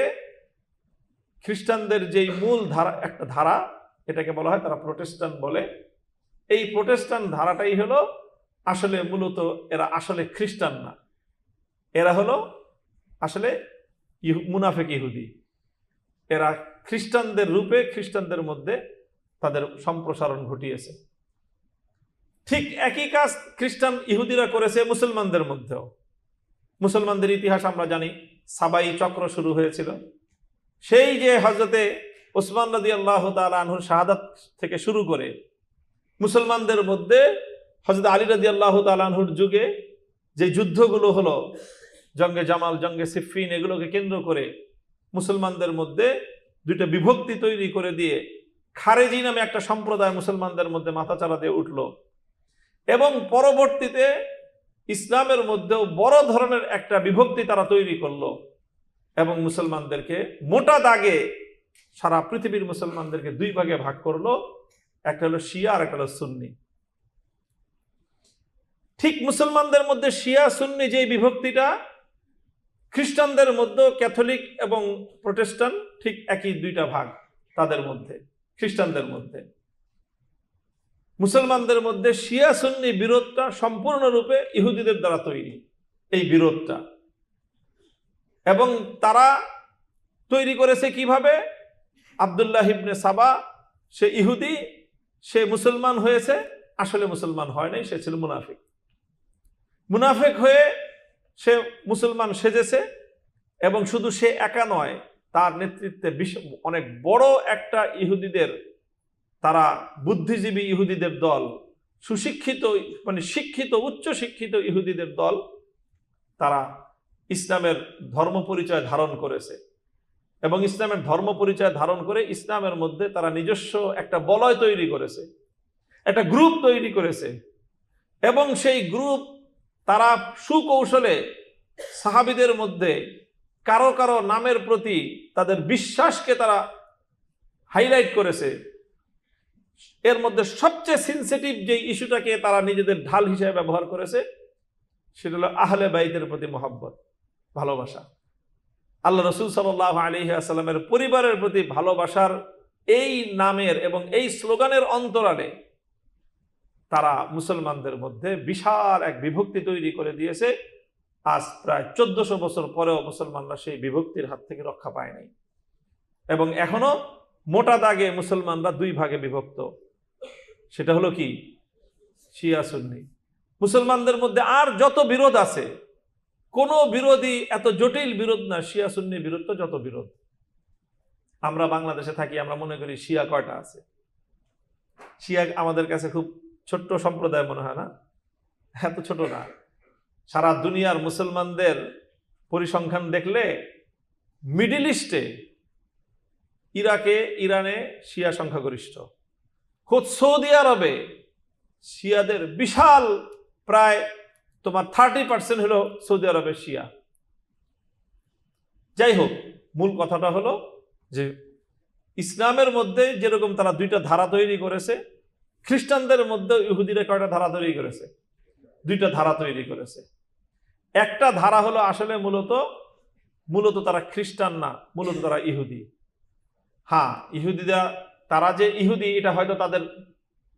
খ্রিস্টানদের যেই মূল ধারা, একটা ধারা, এটাকে বলা হয়, তারা প্রোটেস্টান্ট বলে। এই প্রোটেস্টান্ট ধারাটাই হলো আসলে মূলত, এরা আসলে খ্রিস্টান না, এরা হলো আসলে মুনাফেক ইহুদি। এরা খ্রিস্টানদের রূপে খ্রিস্টানদের মধ্যে তাদের সম্প্রসারণ ঘটিয়েছে। ঠিক একই কাজ খ্রিস্টান ইহুদিরা করেছে মুসলমানদের মধ্যেও। মুসলমানদের ইতিহাস আমরা জানি, সাবাই চক্র শুরু হয়েছিল। সেই যে হযরতে ওসমান রাদিয়াল্লাহু তাআলা আনহুর শাহাদাত থেকে শুরু করে মুসলমানদের মধ্যে হযরত আলী রাদিয়াল্লাহু তাআলা আনহুর যুগে যে যুদ্ধগুলো হলো, জঙ্গে জামাল, জঙ্গে সিফফিন, এগুলোকে কেন্দ্র করে মুসলমানদের মধ্যে দুইটা বিভক্তি তৈরি করে দিয়ে খারেজি নামে একটা সম্প্রদায় মুসলমানদের মধ্যে মাথাচাড়া দিয়ে উঠল, এবং পরবর্তীতে ইসলামের মধ্যেও বড় ধরনের একটা বিভক্তি তারা তৈরি করলো, এবং মুসলমানদেরকে মোটা দাগে সারা পৃথিবীর মুসলমানদেরকে দুই ভাগে ভাগ করলো, একটা হলো শিয়া আর একটা হলো সুন্নি। ঠিক মুসলমানদের মধ্যে শিয়া সুন্নি যে বিভক্তিটা, খ্রিস্টানদের মধ্যে ক্যাথলিক এবং প্রোটেস্টান্ট ঠিক একই দুইটা ভাগ তাদের মধ্যে। খ্রিস্টানদের মধ্যে, মুসলমানদের মধ্যে শিয়া সুন্নি বিরোধটা সম্পূর্ণরূপে ইহুদিদের দ্বারা তৈরি, এই বিরোধটা। এবং তারা তৈরি করেছে কিভাবে? আব্দুল্লাহ ইবনে সাবা, সে ইহুদি, সে মুসলমান হয়েছে, আসলে মুসলমান হয় নাই, সে ছিল মুনাফিক। মুনাফিক হয়ে সে মুসলমান সেজেছে, এবং শুধু সে একা নয়, তার নেতৃত্বে অনেক বড় একটা ইহুদিদের, তারা বুদ্ধিজীবী ইহুদিদের দল, সুশিক্ষিত শিক্ষিত, উচ্চ শিক্ষিত ইহুদিদের দল, তারা ইসলামের ধর্ম পরিচয় ধারণ করেছে। এবং ইসলামের ধর্ম পরিচয় ধারণ করে ইসলামের মধ্যে তারা নিজস্ব একটা বলয় তৈরি করেছে, একটা গ্রুপ তৈরি করেছে। এবং সেই গ্রুপ তারা সুকৌশলে সাহাবীদের মধ্যে কারো কারো নামের প্রতি তাদের বিশ্বাসকে তারা হাইলাইট করেছে। এর মধ্যে সবচেয়ে সেনসিটিভ যে ইস্যুটাকে তারা নিজেদের ঢাল হিসেবে ব্যবহার করেছে, সেটা হলো আহলে বাইতের প্রতি মহব্বত, ভালোবাসা। আল্লাহ রাসূল সাল্লাল্লাহু আলাইহি ওয়াসাল্লামের পরিবারের প্রতি ভালোবাসার এই নামের এবং এই স্লোগানের অন্তরালে তারা মুসলমানদের মধ্যে বিশাল এক বিভক্তি তৈরি করে দিয়েছে। আজ প্রায় 1400 বছর পরেও মুসলমানরা সেই বিভক্তির হাত থেকে রক্ষা পায় নাই, এবং এখনো মোটা দাগে মুসলমানরা দুই ভাগে বিভক্ত। সেটা হলো কি? শিয়া সুন্নি। মুসলমানদের মধ্যে আর যত বিরোধ আছে, কোন বিরোধী এত জটিল বিরোধ না, শিয়া সুন্নি বিরোধ যত বিরোধ। আমরা বাংলাদেশে থাকি, আমরা মনে করি শিয়া কয়টা আছে? শিয়া আমাদের কাছে খুব ছোট্ট সম্প্রদায় মনে হয় না? এত ছোট না। সারা দুনিয়ার মুসলমানদের পরিসংখ্যান দেখলে মিডল ইস্টে, ইরাকে, ইরানে শিয়া সংখ্যাগরিষ্ঠ। খোদ সৌদি আরবে শিয়াদের বিশাল প্রায় তোমার 30% হলো সৌদি আরবের শিয়া। যাই হোক, মূল কথাটা হলো যে ইসলামের মধ্যে যেরকম তারা দুইটা ধারা তৈরি করেছে, খ্রিস্টানদের মধ্যে ইহুদিরা কয়টা ধারা তৈরি করেছে? দুইটা ধারা তৈরি করেছে। একটা ধারা হলো আসলে মূলত তারা খ্রিস্টান না, মূলত তারা ইহুদি। হ্যাঁ, ইহুদিরা, তারা যে ইহুদি এটা হয়তো তাদের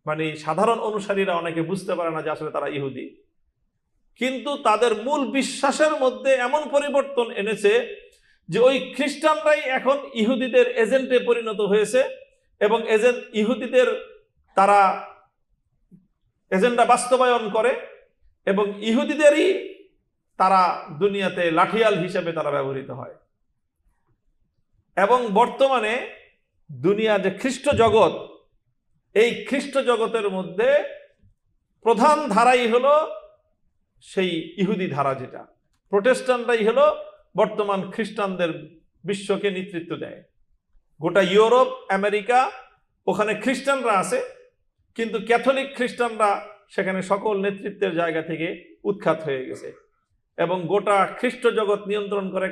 মানে সাধারণ অনুসারীরা অনেকে বুঝতে পারে না যে আসলে তারা ইহুদি, কিন্তু তাদের মূল বিশ্বাসের মধ্যে এমন পরিবর্তন এনেছে যে ওই খ্রিস্টানরাই এখন ইহুদিদের এজেন্টে পরিণত হয়েছে এবং ইহুদিদের তারা এজেন্ডা বাস্তবায়ন করে এবং ইহুদিদেরই তারা দুনিয়াতে লাঠিয়াল হিসেবে তারা ব্যবহৃত হয়। এবং বর্তমানে দুনিয়া যে খ্রিস্ট জগৎ, এই খ্রিস্ট জগতের মধ্যে প্রধান ধারাই হলো সেই ইহুদি ধারা, যেটা প্রোটেস্ট্যান্টরাই হলো বর্তমান খ্রিস্টানদের বিশ্বকে নেতৃত্ব দেয়। গোটা ইউরোপ, আমেরিকা, ওখানে খ্রিস্টানরা আছে, কিন্তু ক্যাথলিক খ্রিস্টানরা সেখানে সকল নেতৃত্বের জায়গা থেকে উৎখাত হয়ে গেছে। এবং গোটা খ্রিস্ট জগৎ নিয়ন্ত্রণ করে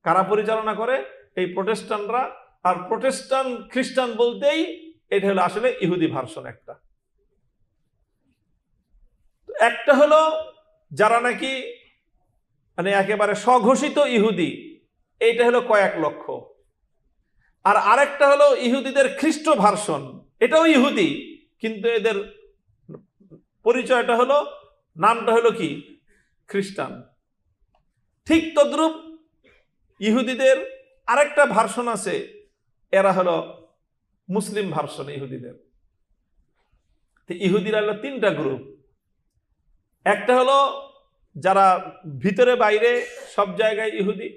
কারা পরিচালনা করে? এই প্রোটেস্ট্যান্টরা। আর প্রোটেস্ট্যান্ট খ্রিস্টান বলতেই এটা হলো আসলে ইহুদি ভার্সন। একটা হলো যারা নাকি মানে একেবারে স্বঘোষিত ইহুদি, এইটা হলো কয়েক লক্ষ। আর আরেকটা হলো ইহুদিদের খ্রিস্ট ভার্সন, এটাও ইহুদি, কিন্তু এদের পরিচয়টা হলো, নামটা হলো কি? খ্রিস্টান। ঠিক তদ্রূপ ইহুদিদের আরেকটা ভার্সন আছে, এরা হলো মুসলিম ভার্সন ইহুদিদের। ইহুদিরা হলো তিনটা গ্রুপ। একটা হলো যারা ভিতরে বাইরে সব জায়গায় ইহুদি,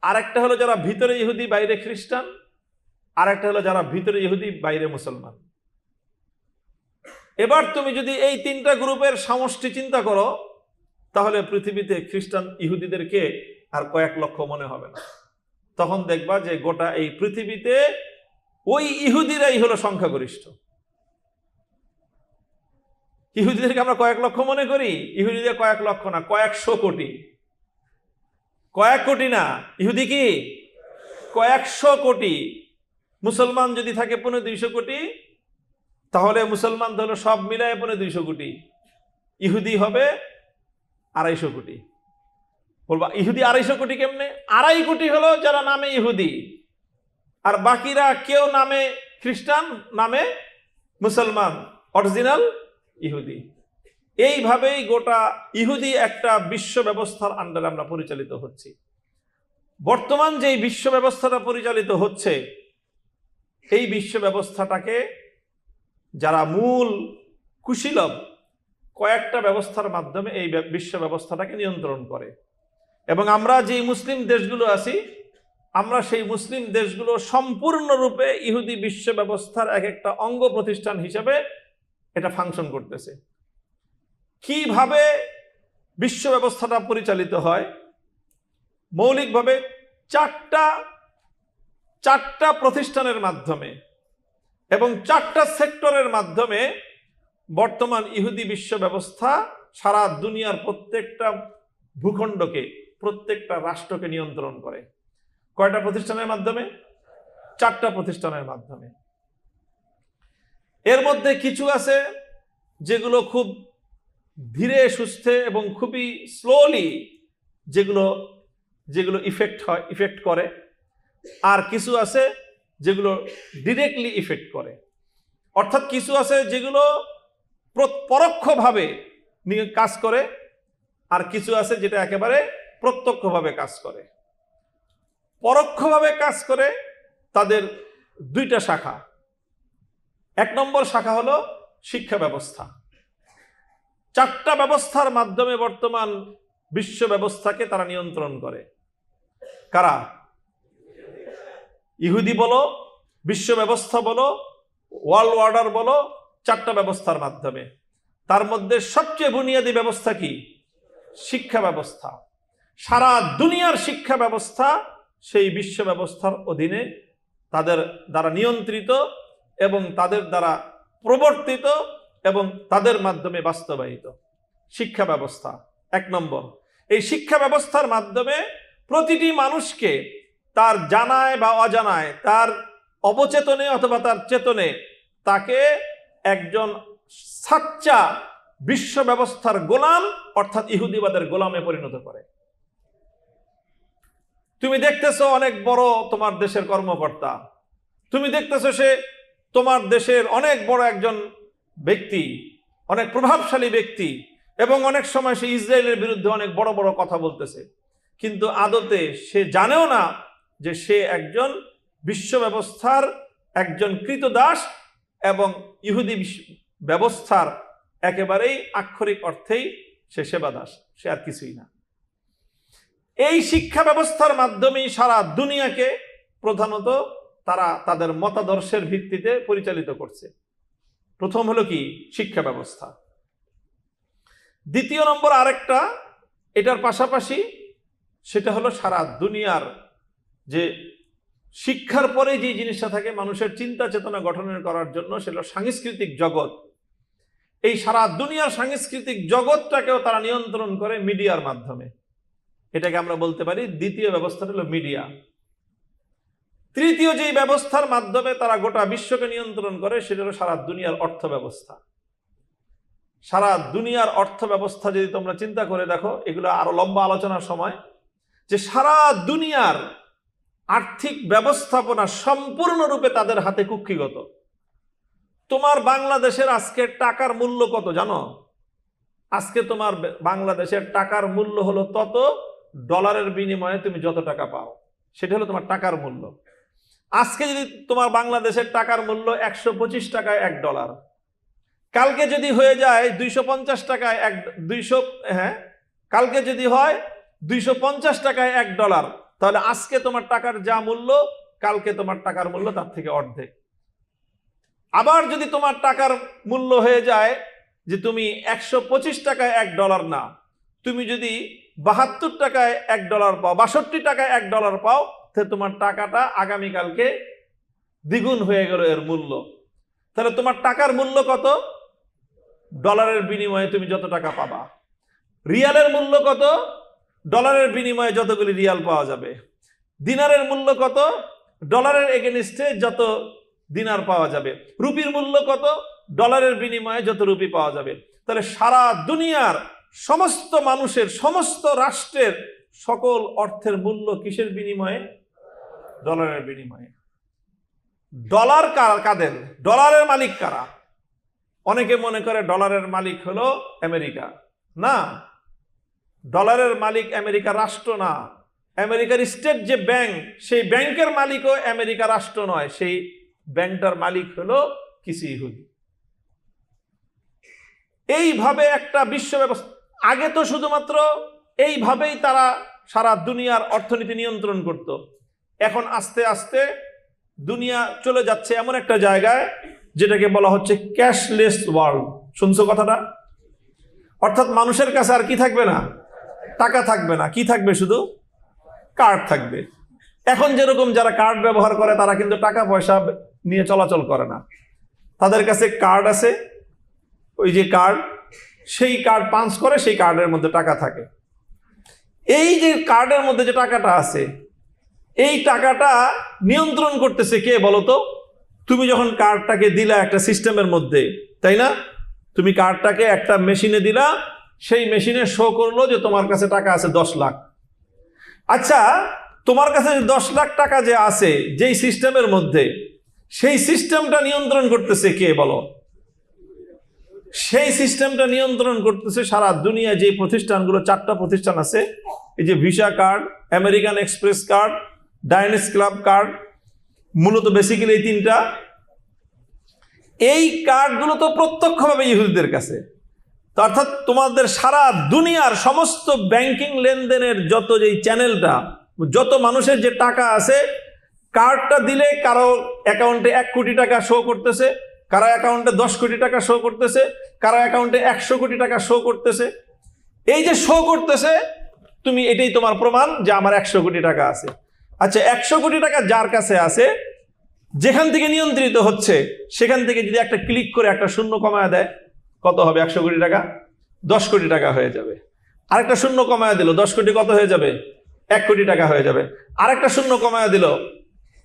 আরেকটা হলো যারা ভিতরে ইহুদি বাইরে খ্রিস্টান, আরেকটা হলো যারা ভিতরে ইহুদি বাইরে মুসলমান। এবার তুমি যদি এই তিনটা গ্রুপের সমষ্টি চিন্তা করো, তাহলে পৃথিবীতে খ্রিস্টান ইহুদিদেরকে আর কয়েক লক্ষ মনে হবে না। তখন দেখবা যে গোটা এই পৃথিবীতে ওই ইহুদিরাই হলো সংখ্যাগরিষ্ঠ। ইহুদিদেরকে আমরা কয়েক লক্ষ মনে করি, ইহুদিদের কয়েক লক্ষ না, কয়েকশো কোটি। কয়েক কোটি না, ইহুদি কি কয়েকশো কোটি। মুসলমান যদি থাকে 250 কোটি, তাহলে মুসলমান হলো সব মিলায় 250 কোটি, ইহুদি হবে 250 কোটি। বলবা ইহুদি 250 কোটি কেমনে? 2.5 কোটি হলো যারা নামে ইহুদি, আর বাকিরা কেউ নামে খ্রিস্টান, নামে মুসলমান, অরিজিনাল ইহুদি। এইভাবেই গোটা ইহুদি একটা বিশ্ব ব্যবস্থার আন্ডারে আমরা পরিচালিত হচ্ছি। বর্তমান যে বিশ্ব ব্যবস্থাটা পরিচালিত হচ্ছে, এই বিশ্ব ব্যবস্থাটাকে যারা মূল কুশীলব, কয়েকটা ব্যবস্থার মাধ্যমে এই বিশ্ব ব্যবস্থাটাকে নিয়ন্ত্রণ করে। এবং আমরা যে মুসলিম দেশগুলো আছি, আমরা সেই মুসলিম দেশগুলো সম্পূর্ণরূপে ইহুদি বিশ্ব ব্যবস্থার এক একটা অঙ্গ প্রতিষ্ঠান হিসেবে এটা ফাংশন করতেছে। কিভাবে বিশ্ব ব্যবস্থাটা পরিচালিত হয়? মৌলিকভাবে চারটা প্রতিষ্ঠানের মাধ্যমে এবং 4টা সেক্টরের মাধ্যমে বর্তমান ইহুদি বিশ্ব ব্যবস্থা সারা দুনিয়ার প্রত্যেকটা ভূখণ্ডকে, প্রত্যেকটা রাষ্ট্রকে নিয়ন্ত্রণ করে। কয়টা প্রতিষ্ঠানের মাধ্যমে? 4টা প্রতিষ্ঠানের মাধ্যমে। এর মধ্যে কিছু আছে যেগুলো খুব ধীরে সুস্থে এবং খুবই স্লোলি যেগুলো ইফেক্ট করে, আর কিছু আছে যেগুলো ডিরেক্টলি ইফেক্ট করে। অর্থাৎ কিছু আছে যেগুলো পরোক্ষভাবে কাজ করে, আর কিছু আছে যেটা একেবারে প্রত্যক্ষভাবে কাজ করে। পরোক্ষভাবে কাজ করে তাদের 2টা শাখা। 1 নম্বর শাখা হলো শিক্ষা ব্যবস্থা। 4টা ব্যবস্থার মাধ্যমে বর্তমান বিশ্ব ব্যবস্থাকে তারা নিয়ন্ত্রণ করে। কারা? ইহুদি বলো, বিশ্ব ব্যবস্থা বলো, ওয়ার্ল্ড অর্ডার বলো, 4টা ব্যবস্থার মাধ্যমে। তার মধ্যে সবচেয়ে বুনিয়াদী ব্যবস্থা কি? শিক্ষা ব্যবস্থা। সারা দুনিয়ার শিক্ষা ব্যবস্থা সেই বিশ্ব ব্যবস্থার অধীনে, তাদের দ্বারা নিয়ন্ত্রিত এবং তাদের দ্বারা প্রবর্তিত এবং তাদের মাধ্যমে বাস্তবায়িত। শিক্ষা ব্যবস্থা 1 নম্বর। এই শিক্ষা ব্যবস্থার মাধ্যমে প্রতিটি মানুষকে তার জানায় বা অজানায়, তার অবচেতনে অথবা তার চেতনে, তাকে একজন সাচ্চা বিশ্ব ব্যবস্থার গোলাম অর্থাৎ ইহুদিবাদের গোলামে পরিণত করে। তুমি দেখতেছো অনেক বড় তোমার দেশের কর্মকর্তা, তুমি দেখতেছো সে তোমার দেশের অনেক বড় একজন ব্যক্তি, অনেক প্রভাবশালী ব্যক্তি, এবং অনেক সময় সে ইসরায়েলের বিরুদ্ধে অনেক বড় বড় কথা বলতেছে, কিন্তু আদতে সে জানেও না যে সে একজন বিশ্ব ব্যবস্থার একজন কৃতদাস এবং ইহুদি ব্যবস্থার একেবারেই আক্ষরিক অর্থেই সে সেবাদাস, সে আর কিছুই না। এই শিক্ষা ব্যবস্থার মাধ্যমেই সারা দুনিয়াকে প্রধানত তারা তাদের মতাদর্শের ভিত্তিতে পরিচালিত করছে। প্রথম হলো কি? শিক্ষা ব্যবস্থা। দ্বিতীয় নম্বর আরেকটা এটার পাশাপাশি, সেটা হলো সারা দুনিয়ার যে শিক্ষার পরে যে জিনিসটা থাকে মানুষের চিন্তা চেতনা গঠনের করার জন্য, সেটা সাংস্কৃতিক জগৎ। এই সারা দুনিয়ার সাংস্কৃতিক জগৎটাকেও তারা নিয়ন্ত্রণ করে মিডিয়ার মাধ্যমে। এটাকে আমরা বলতে পারি দ্বিতীয় ব্যবস্থাটা হলো মিডিয়া। তৃতীয় যেই ব্যবস্থার মাধ্যমে তারা গোটা বিশ্বকে নিয়ন্ত্রণ করে সেটা হলো সারা দুনিয়ার অর্থ ব্যবস্থা। সারা দুনিয়ার অর্থ ব্যবস্থা যদি তোমরা চিন্তা করে দেখো, এগুলো আরো লম্বা আলোচনার সময়, যে সারা দুনিয়ার আর্থিক ব্যবস্থাপনা সম্পূর্ণরূপে তাদের হাতে কুক্ষিগত। তোমার বাংলাদেশের আজকে টাকার মূল্য কত জানো? আজকে তোমার বাংলাদেশের টাকার মূল্য হলো তত, ডলারের বিনিময়ে তুমি যত টাকা পাও সেটা হলো তোমার টাকার মূল্য। আজকে যদি তোমার বাংলাদেশের টাকার মূল্য 125 টাকায় $1, কালকে যদি হয়ে যায় 250 টাকায় কালকে যদি হয় 250 টাকায় $1, তাহলে আজকে তোমার টাকার যা মূল্য, কালকে তোমার টাকার মূল্য তার থেকে অর্ধেক। আবার যদি তোমার টাকার মূল্য হয়ে যায় যে তুমি 125 টাকায় $1 না, তুমি যদি 72 টাকায় $1 পাও, 62 টাকায় $1 পাও, তাহলে তোমার টাকাটা আগামীকালকে দ্বিগুণ হয়ে গেল এর মূল্য। তাহলে তোমার টাকার মূল্য কত? ডলারের বিনিময়ে তুমি যত টাকা পাবা। রিয়ালের মূল্য কত? ডলারের বিনিময়ে যতগুলি রিয়াল পাওয়া যাবে। দিনারের মূল্য কত? ডলারের এগেনস্টে যত দিনার পাওয়া যাবে। রুপির মূল্য কত? ডলারের বিনিময়ে যত রুপি পাওয়া যাবে। তাহলে সারা দুনিয়ার সমস্ত মানুষের, সমস্ত রাষ্ট্রের সকল অর্থের মূল্য কিসের বিনিময়ে? ডলারের বিনিময়ে। ডলার কাদের? ডলারের মালিক কারা? অনেকে মনে করে ডলারের মালিক হলো আমেরিকা। না, ডলারের মালিক আমেরিকা রাষ্ট্র না। আমেরিকার স্টেট যে ব্যাংক, সেই ব্যাংকের মালিকও আমেরিকা রাষ্ট্র নয়, সেই ব্যাংকটার মালিক হলো কিছু ইহুদি। এইভাবে একটা বিশ্ব ব্যবস্থা, আগে তো শুধুমাত্র এইভাবেই তারা সারা দুনিয়ার অর্থনীতি নিয়ন্ত্রণ করত। এখন আস্তে আস্তে দুনিয়া চলে যাচ্ছে এমন একটা জায়গায় যেটাকে বলা হচ্ছে ক্যাশলেস ওয়ার্ল্ড। শুনছো কথাটা? অর্থাৎ মানুষের কাছে আর কি থাকবে না? টাকা থাকবে না। কি থাকবে? শুধু কার্ড থাকবে। এখন যেরকম যারা কার্ড ব্যবহার করে তারা কিন্তু টাকা পয়সা নিয়ে চলাচল করে না, তাদের কাছে কার্ড আছে, ওই যে কার্ড, সেই কার্ড পাঞ্চ করে, সেই কার্ডের মধ্যে টাকা থাকে। এই যে কার্ডের মধ্যে যে টাকাটা আছে, এই টাকাটা নিয়ন্ত্রণ করতেছে কে বলতো? তুমি যখন কার্ডটাকে দিলা একটা সিস্টেমের মধ্যে, তাই না? তুমি কার্ডটাকে একটা মেশিনে দিলা, সেই মেশিনে শো করলো যে তোমার কাছে টাকা আছে 10 লাখ। আচ্ছা, তোমার কাছে 10 লাখ টাকা যে আছে যেই সিস্টেমের মধ্যে, সেই সিস্টেমটা নিয়ন্ত্রণ করতেছে কে বলো? সেই সিস্টেমটা নিয়ন্ত্রণ করতেছে সারা দুনিয়া যে প্রতিষ্ঠানগুলো, 4টা প্রতিষ্ঠান আছে, এই যে Visa card, American Express card, Diners club card, মূলত বেসিক্যালি এই 3টা। এই কার্ডগুলো তো প্রত্যক্ষভাবে ইহুদিদের কাছে। অর্থাৎ তোমাদের সারা দুনিয়ার সমস্ত ব্যাংকিং লেনদেনের যত যেই চ্যানেলটা, যত মানুষের যে টাকা আছে, কার্ডটা দিলে কারো অ্যাকাউন্টে 1 কোটি টাকা শো করতেছে, কারো অ্যাকাউন্টে 10 কোটি টাকা শো করতেছে, কারো অ্যাকাউন্টে 100 কোটি টাকা শো করতেছে। এই যে শো করতেছে, তুমি এটাই তোমার প্রমাণ যে আমার 100 কোটি টাকা আছে। আচ্ছা, 100 কোটি টাকা যার কাছে আছে, যেখান থেকে নিয়ন্ত্রিত হচ্ছে, সেখান থেকে যদি একটা ক্লিক করে একটা শূন্য কমায় দেয়, কত হবে? 100 কোটি টাকা 10 কোটি টাকা হয়ে যাবে। আরেকটা শূন্য কমায়া দিল, 10 কোটি কত হয়ে যাবে? 1 কোটি টাকা হয়ে যাবে। আরেকটা শূন্য কমায়া দিল,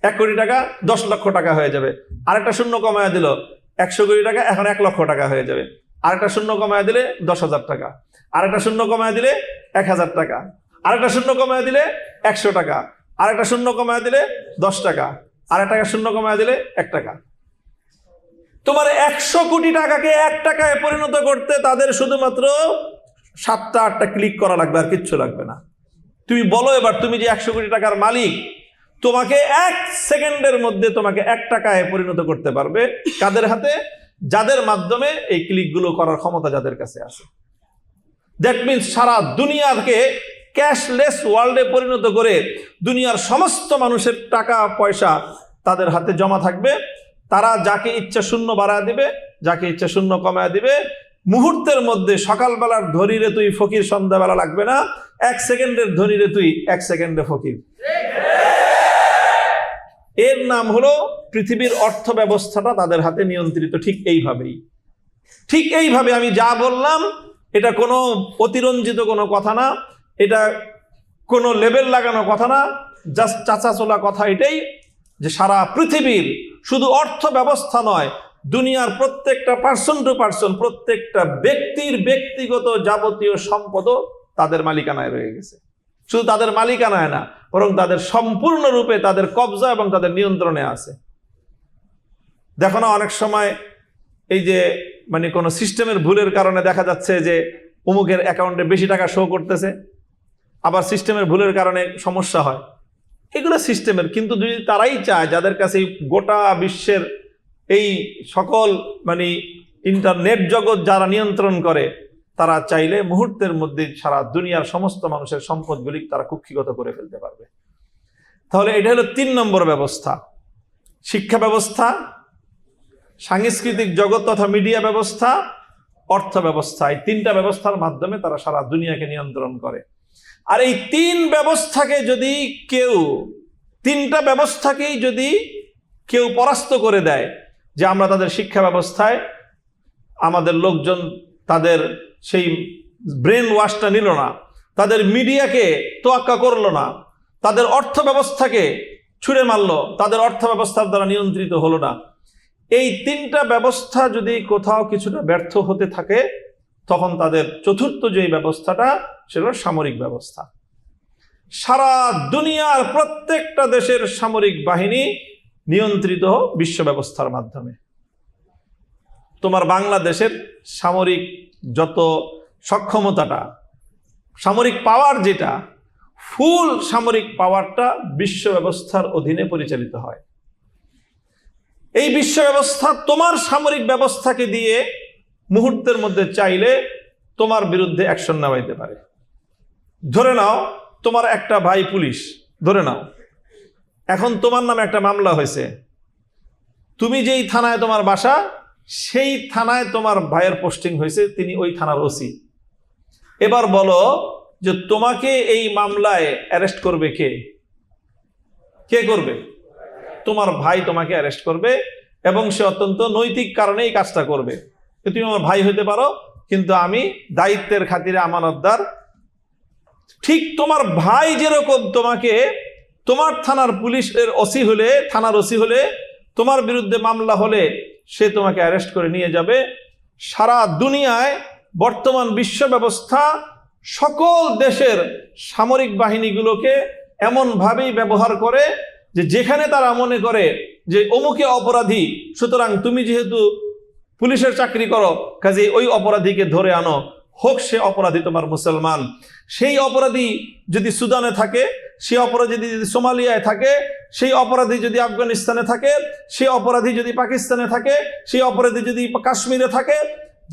1 কোটি টাকা 10 লক্ষ টাকা হয়ে যাবে। আরেকটা শূন্য কমায়া দিল, 100 কোটি টাকা এখন 1 লক্ষ টাকা হয়ে যাবে। আরেকটা শূন্য কমায়া দিলে 10,000 টাকা। আরেকটা শূন্য কমায়া দিলে 1,000 টাকা। আরেকটা শূন্য কমায়া দিলে 100 টাকা। আরেকটা শূন্য কমায়া দিলে 10 টাকা। আরেকটা শূন্য কমায়া দিলে 1 টাকা। তোমার 100 কোটি টাকাকে 1 টাকায় পরিণত করতে তাদের শুধুমাত্র 7টা 8টা ক্লিক করা লাগবে, আর কিচ্ছু লাগবে না। তুমি বলো এবার, তুমি যে 100 কোটি টাকার মালিক, তোমাকে 1 সেকেন্ডের মধ্যে তোমাকে 1 টাকায় পরিণত করতে পারবে কাদের হাতে? যাদের মাধ্যমে এই ক্লিকগুলো করার ক্ষমতা যাদের কাছে আছে। দ্যাট মিনস সারা দুনিয়াকে ক্যাশলেস ওয়ার্ল্ডে পরিণত করে দুনিয়ার সমস্ত মানুষের টাকা পয়সা তাদের হাতে জমা থাকবে। তারা যাকে ইচ্ছা শূন্য বাড়ায় দিবে, যাকে ইচ্ছা শূন্য কমায় দিবে। মুহূর্তের মধ্যে সকালবেলার ধনীরে তুই ফকির, সন্ধ্যাবেলা লাগবে না। 1 সেকেন্ডের ধনীরে তুই 1 সেকেন্ডে ফকির। এর নাম হলো পৃথিবীর অর্থ ব্যবস্থাটা তাদের হাতে নিয়ন্ত্রিত। ঠিক এইভাবে আমি যা বললাম, এটা কোনো অতিরঞ্জিত কোনো কথা না, এটা কোনো লেবেল লাগানো কথা না, জাস্ট চাচাচোলা কথা এটাই যে সারা পৃথিবীর শুধু অর্থ ব্যবস্থা নয়, দুনিয়ার প্রত্যেকটা পার্সন টু পার্সন, প্রত্যেকটা ব্যক্তির ব্যক্তিগত যাবতীয় সম্পদও তাদের মালিকানায় রয়ে গেছে। শুধু তাদের মালিকানায় না, বরং তাদের সম্পূর্ণরূপে তাদের কবজা এবং তাদের নিয়ন্ত্রণে আছে। দেখো না, অনেক সময় এই যে মানে কোনো সিস্টেমের ভুলের কারণে দেখা যাচ্ছে যে অমুকের অ্যাকাউন্টে বেশি টাকা শো করতেছে, আবার সিস্টেমের ভুলের কারণে সমস্যা হয়। এগুলো সিস্টেমের, কিন্তু যদি তারাই চায়, যাদের কাছে গোটা বিশ্বের এই সকল মানে ইন্টারনেট জগৎ যারা নিয়ন্ত্রণ করে, তারা চাইলে মুহূর্তের মধ্যে সারা দুনিয়ার সমস্ত মানুষের সম্পদগুলি তারা কুক্ষিগত করে ফেলতে পারবে। তাহলে এটা হলো 3 নম্বর ব্যবস্থা। শিক্ষা ব্যবস্থা, সাংস্কৃতিক জগৎ তথা মিডিয়া ব্যবস্থা, অর্থ ব্যবস্থা। এই 3টা ব্যবস্থার মাধ্যমে তারা সারা দুনিয়াকে নিয়ন্ত্রণ করে। আর এই 3 ব্যবস্থাকে যদি কেউ, 3টা ব্যবস্থাকেই যদি কেউ পরাস্ত করে দেয়, যে আমরা তাদের শিক্ষা ব্যবস্থায় আমাদের লোকজন তাদের সেই ব্রেন ওয়াশটা নিল না, তাদের মিডিয়াকে তোয়াক্কা করলো না, তাদের অর্থ ব্যবস্থাকে ছুঁড়ে মারলো, তাদের অর্থ ব্যবস্থার দ্বারা নিয়ন্ত্রিত হলো না, এই 3টা ব্যবস্থা যদি কোথাও কিছুটা ব্যর্থ হতে থাকে, তখন তাদের চতুর্থ যে ব্যবস্থাটা, সেটা সামরিক ব্যবস্থা। সারা দুনিয়ার প্রত্যেকটা দেশের সামরিক বাহিনী নিয়ন্ত্রিত বিশ্ব ব্যবস্থার মাধ্যমে। তোমার বাংলাদেশের সামরিক যত সক্ষমতাটা, সামরিক পাওয়ার যেটা, ফুল সামরিক পাওয়ারটা বিশ্ব ব্যবস্থার অধীনে পরিচালিত হয়। এই বিশ্ব ব্যবস্থা তোমার সামরিক ব্যবস্থাকে দিয়ে মুহূর্তের মধ্যে চাইলে তোমার বিরুদ্ধে অ্যাকশন নেওয়াইতে পারে। ধরে নাও তোমার একটা ভাই পুলিশ, ধরে নাও এখন তোমার নামে একটা মামলা হয়েছে, তুমি যেই থানায় তোমার বাসা, সেই থানায় তোমার ভাইয়ের পোস্টিং হয়েছে, তিনি ওই থানার ওসি। এবার বলো যে তোমাকে এই মামলায় অ্যারেস্ট করবে কে? কে করবে? তোমার ভাই তোমাকে অ্যারেস্ট করবে, এবং সে অত্যন্ত নৈতিক কারণে এই কাজটা করবে। তুমি আমার ভাই হইতে পারো, কিন্তু আমি দায়িত্বের খাতিরে আমানতদার। ঠিক তোমার ভাই যেরকম তোমাকে, তোমার থানার পুলিশের ওসি হলে, থানার ওসি হলে, তোমার বিরুদ্ধে মামলা হলে সে তোমাকে অ্যারেস্ট করে নিয়ে যাবে। সারা দুনিয়ায় বর্তমান বিশ্ব ব্যবস্থা সকল দেশের সামরিক বাহিনীগুলোকে এমনভাবেই ব্যবহার করে যে যেখানে তারা মনে করে যে অমুকে অপরাধী, সুতরাং তুমি যেহেতু পুলিশের চাকরি করো, কাজে ওই অপরাধীকে ধরে আনো, হোক সে অপরাধী তোমার মুসলমান। সেই অপরাধী যদি সুদানে থাকে, সেই অপরাধী যদি সোমালিয়ায় থাকে, সেই অপরাধী যদি আফগানিস্তানে থাকে, সেই অপরাধী যদি পাকিস্তানে থাকে, সেই অপরাধী যদি কাশ্মীরে থাকে,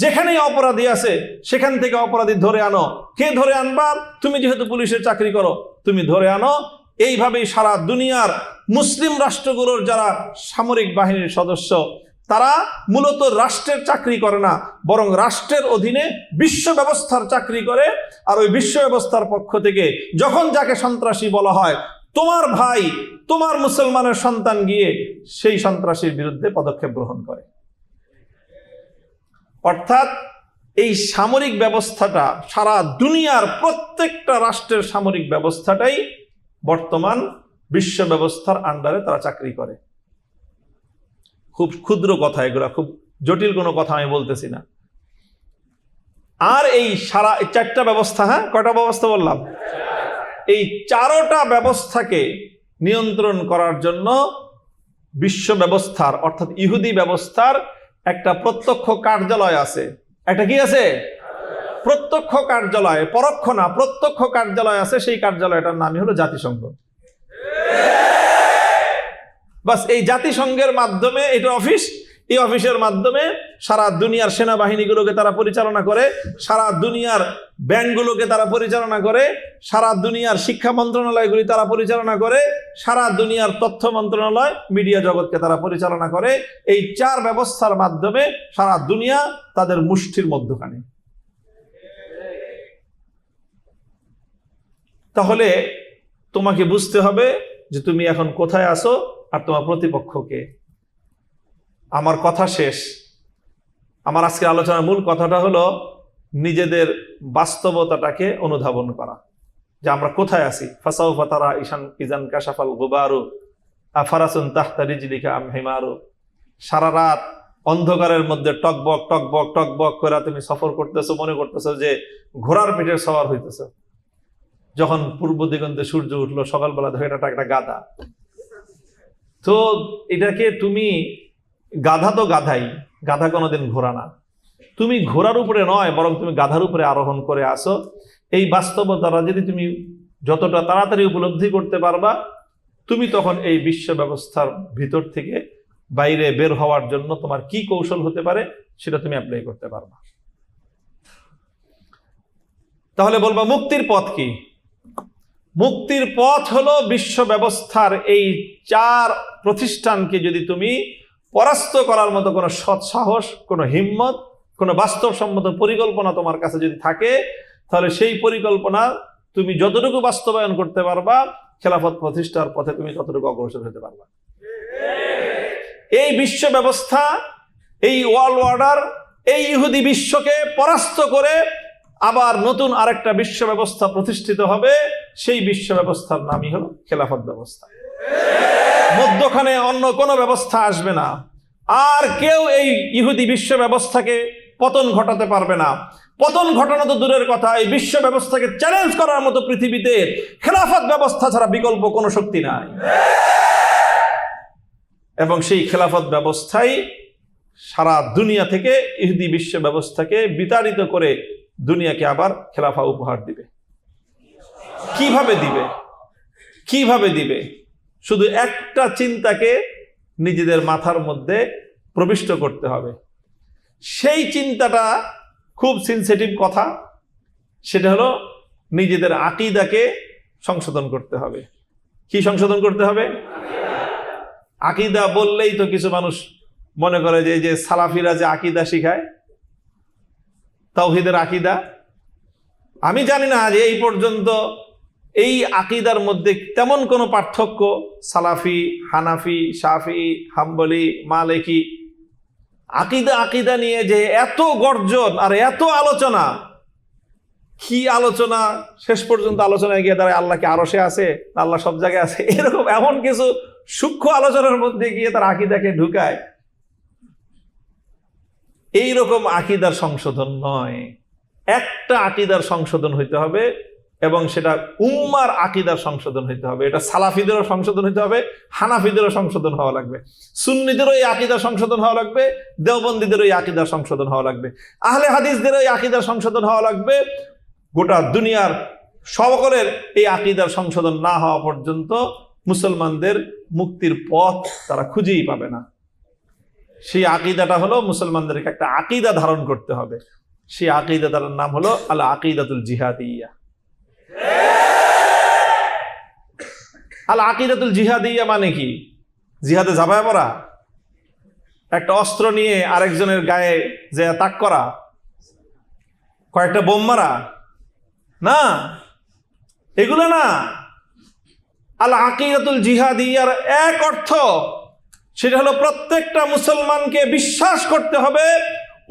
যেখানেই অপরাধী আছে সেখান থেকে অপরাধী ধরে আনো। কে ধরে আনবা? তুমি যেহেতু পুলিশের চাকরি করো, তুমি ধরে আনো। এইভাবেই সারা দুনিয়ার মুসলিম রাষ্ট্রগুলোর যারা সামরিক বাহিনীর সদস্য, তারা মূলত রাষ্ট্রের চাকরি করে না, বরং রাষ্ট্রের অধীনে বিশ্ব ব্যবস্থার চাকরি করে। আর ওই বিশ্ব ব্যবস্থার পক্ষ থেকে যখন যাকে সন্ত্রাসী বলা হয়, তোমার ভাই, তোমার মুসলমানের সন্তান গিয়ে সেই সন্ত্রাসীর বিরুদ্ধে পদক্ষেপ গ্রহণ করে। অর্থাৎ এই সামরিক ব্যবস্থাটা সারা দুনিয়ার প্রত্যেকটা রাষ্ট্রের সামরিক ব্যবস্থাটাই বর্তমান বিশ্ব ব্যবস্থার আন্ডারে তারা চাকরি করে। খুব ক্ষুদ্র কথা এগুলা, খুব জটিল কোনো কথা আমি বলতেছি না। আর এই সারা 4টা ব্যবস্থা, হ্যাঁ কয়টা ব্যবস্থা বললাম? এই 4টা ব্যবস্থাকে নিয়ন্ত্রণ করার জন্য বিশ্ব ব্যবস্থার অর্থাৎ ইহুদি ব্যবস্থার একটা প্রত্যক্ষ কার্যালয় আছে। একটা কি আছে? প্রত্যক্ষ কার্যালয়, পরোক্ষ না, প্রত্যক্ষ কার্যালয় আছে। সেই কার্যালয়টার নামই হলো জাতিসংঘ। বাস এই জাতিসংঘের মাধ্যমে, এটা অফিস, এই অফিসের মাধ্যমে সারা দুনিয়ার সেনাবাহিনীগুলোকে তারা পরিচালনা করে, সারা দুনিয়ার ব্যাংকগুলোকে তারা পরিচালনা করে, সারা দুনিয়ার শিক্ষা মন্ত্রণালয়গুলি তারা পরিচালনা করে, সারা দুনিয়ার তথ্য মন্ত্রণালয়, মিডিয়া জগৎকে তারা পরিচালনা করে। এই 4 ব্যবস্থার মাধ্যমে সারা দুনিয়া তাদের মুষ্টির মধ্যখানে। তাহলে তোমাকে বুঝতে হবে যে তুমি এখন কোথায় আছো আর তোমার প্রতিপক্ষকে। আমার কথা শেষ। আমার আজকের আলোচনার মূল কথাটা হলো নিজেদের বাস্তবতাটাকে অনুধাবন করা, যে আমরা কোথায় আছি। ফাসাউফা তারা ইজান কাশাফাল গুবারু আফারাসুন তাহতা রিজলিকা আম হিমারু। সারা রাত অন্ধকারের মধ্যে টকবক টকবক টকবক করে তুমি সফর করতেছো, মনে করতেছো যে ঘোড়ার পিঠের সওয়ার হইতেছো। যখন পূর্ব দিগন্তে সূর্য উঠলো সকালবেলা, ধরে এটা একটা গাধা। তো এটাকে তুমি, গাধা তো গাধাই, গাধা কোনোদিন ঘোড়া না। তুমি ঘোড়ার উপরে নয়, বরং তুমি গাধার উপরে আরোহণ করে আসো। এই বাস্তবতাটা যদি তুমি যতটা তাড়াতাড়ি উপলব্ধি করতে পারবা, তুমি তখন এই বিশ্ব ব্যবস্থার ভিতর থেকে বাইরে বের হওয়ার জন্য তোমার কি কৌশল হতে পারে সেটা তুমি অ্যাপ্লাই করতে পারবা। তাহলে বলবা মুক্তির পথ কি? মুক্তির পথ হলো বিশ্ব ব্যবস্থার এই 4 প্রতিষ্ঠানকে যদি তুমি পরাস্ত করার মতো কোনো সৎসাহস, কোনো হিম্মত, কোনো বাস্তবসম্মত পরিকল্পনা তোমার কাছে যদি থাকে, তাহলে সেই পরিকল্পনা তুমি যতটুকু বাস্তবায়ন করতে পারবা, খেলাফত প্রতিষ্ঠার পথে তুমি ততটুকু অগ্রসর হতে পারবা। এই বিশ্ব ব্যবস্থা, এই ওয়ার্ল্ড অর্ডার, এই ইহুদি বিশ্বকে পরাস্ত করে আবার নতুন আরেকটা বিশ্ব ব্যবস্থা প্রতিষ্ঠিত হবে। সেই বিশ্ব ব্যবস্থার নামই হলো খেলাফত ব্যবস্থা। মধ্যখানে অন্য কোনো ব্যবস্থা আসবে না। আর কেউ এই ইহুদি বিশ্ব ব্যবস্থাকে পতন ঘটাতে পারবে না। পতন ঘটানো তো দূরের কথা, এই বিশ্ব ব্যবস্থাকে চ্যালেঞ্জ করার মতো পৃথিবীতে খেলাফত ব্যবস্থা ছাড়া বিকল্প কোনো শক্তি নাই। এবং সেই খেলাফত ব্যবস্থাই সারা দুনিয়া থেকে ইহুদি বিশ্ব ব্যবস্থাকে বিতাড়িত করে দুনিয়াকে আবার খেলাফা উপহার দিবে। কিভাবে দিবে? কিভাবে দিবে? শুধু একটা চিন্তাকে নিজেদের মাথার মধ্যে প্রবিষ্ট করতে হবে। সেই চিন্তাটা খুব সেনসিটিভ কথা, সেটা হলো নিজেদের আকীদাকে সংশোধন করতে হবে। কি সংশোধন করতে হবে? আকীদা বললেই তো কিছু মানুষ মনে করে যে সালাফিরা যে আকীদা শিখায়, তাওহীদের আকীদা। আমি জানি না যে এই পর্যন্ত এই আকীদার মধ্যে তেমন কোনো পার্থক্য সালাফি, হানাফি, শাফি, হাম্বলি, মালিকি, আকীদা নিয়ে যে এত গর্জন আর এত আলোচনা। কি আলোচনা! শেষ পর্যন্ত আলোচনায় গিয়ে দাঁড়ায় আল্লাহ কি আরশে আছে, আল্লাহ সব জায়গায় আছে, এরকম এমন কিছু সূক্ষ্ম আলোচনার মধ্যে গিয়ে তার আকীদাকে ঢুকায়। এইরকম আকীদার সংশোধন নয়, একটা আকীদার সংশোধন হইতে হবে, এবং সেটা উম্মার আকীদার সংশোধন হইতে হবে। এটা সালাফিদেরও সংশোধন হইতে হবে, হানাফিদেরও সংশোধন হওয়া লাগবে, সুন্নিদেরও এই আকীদার সংশোধন হওয়া লাগবে, দেওবন্দীদেরও এই আকীদার সংশোধন হওয়া লাগবে, আহলে হাদিসদেরও এই আকীদার সংশোধন হওয়া লাগবে। গোটা দুনিয়ার সকলের এই আকীদার সংশোধন না হওয়া পর্যন্ত মুসলমানদের মুক্তির পথ তারা খুঁজেই পাবে না। সেই আকীদাটা হলো মুসলমানদেরকে একটা আকীদা ধারণ করতে হবে। সেই আকীদাটার নাম হলো আল আকীদাতুল জিহাদিয়া। আল আকীদাতুল জিহাদিয়া মানে কি? জিহাদে ঝাঁপায় পড়া, একটা অস্ত্র নিয়ে আরেকজনের গায়ে যে তাক করা, কয়েকটা বোম মারা? না, এগুলো না। আল আকীদাতুল জিহাদিয়ার এক অর্থ, সেটা হলো প্রত্যেকটা মুসলমানকে বিশ্বাস করতে হবে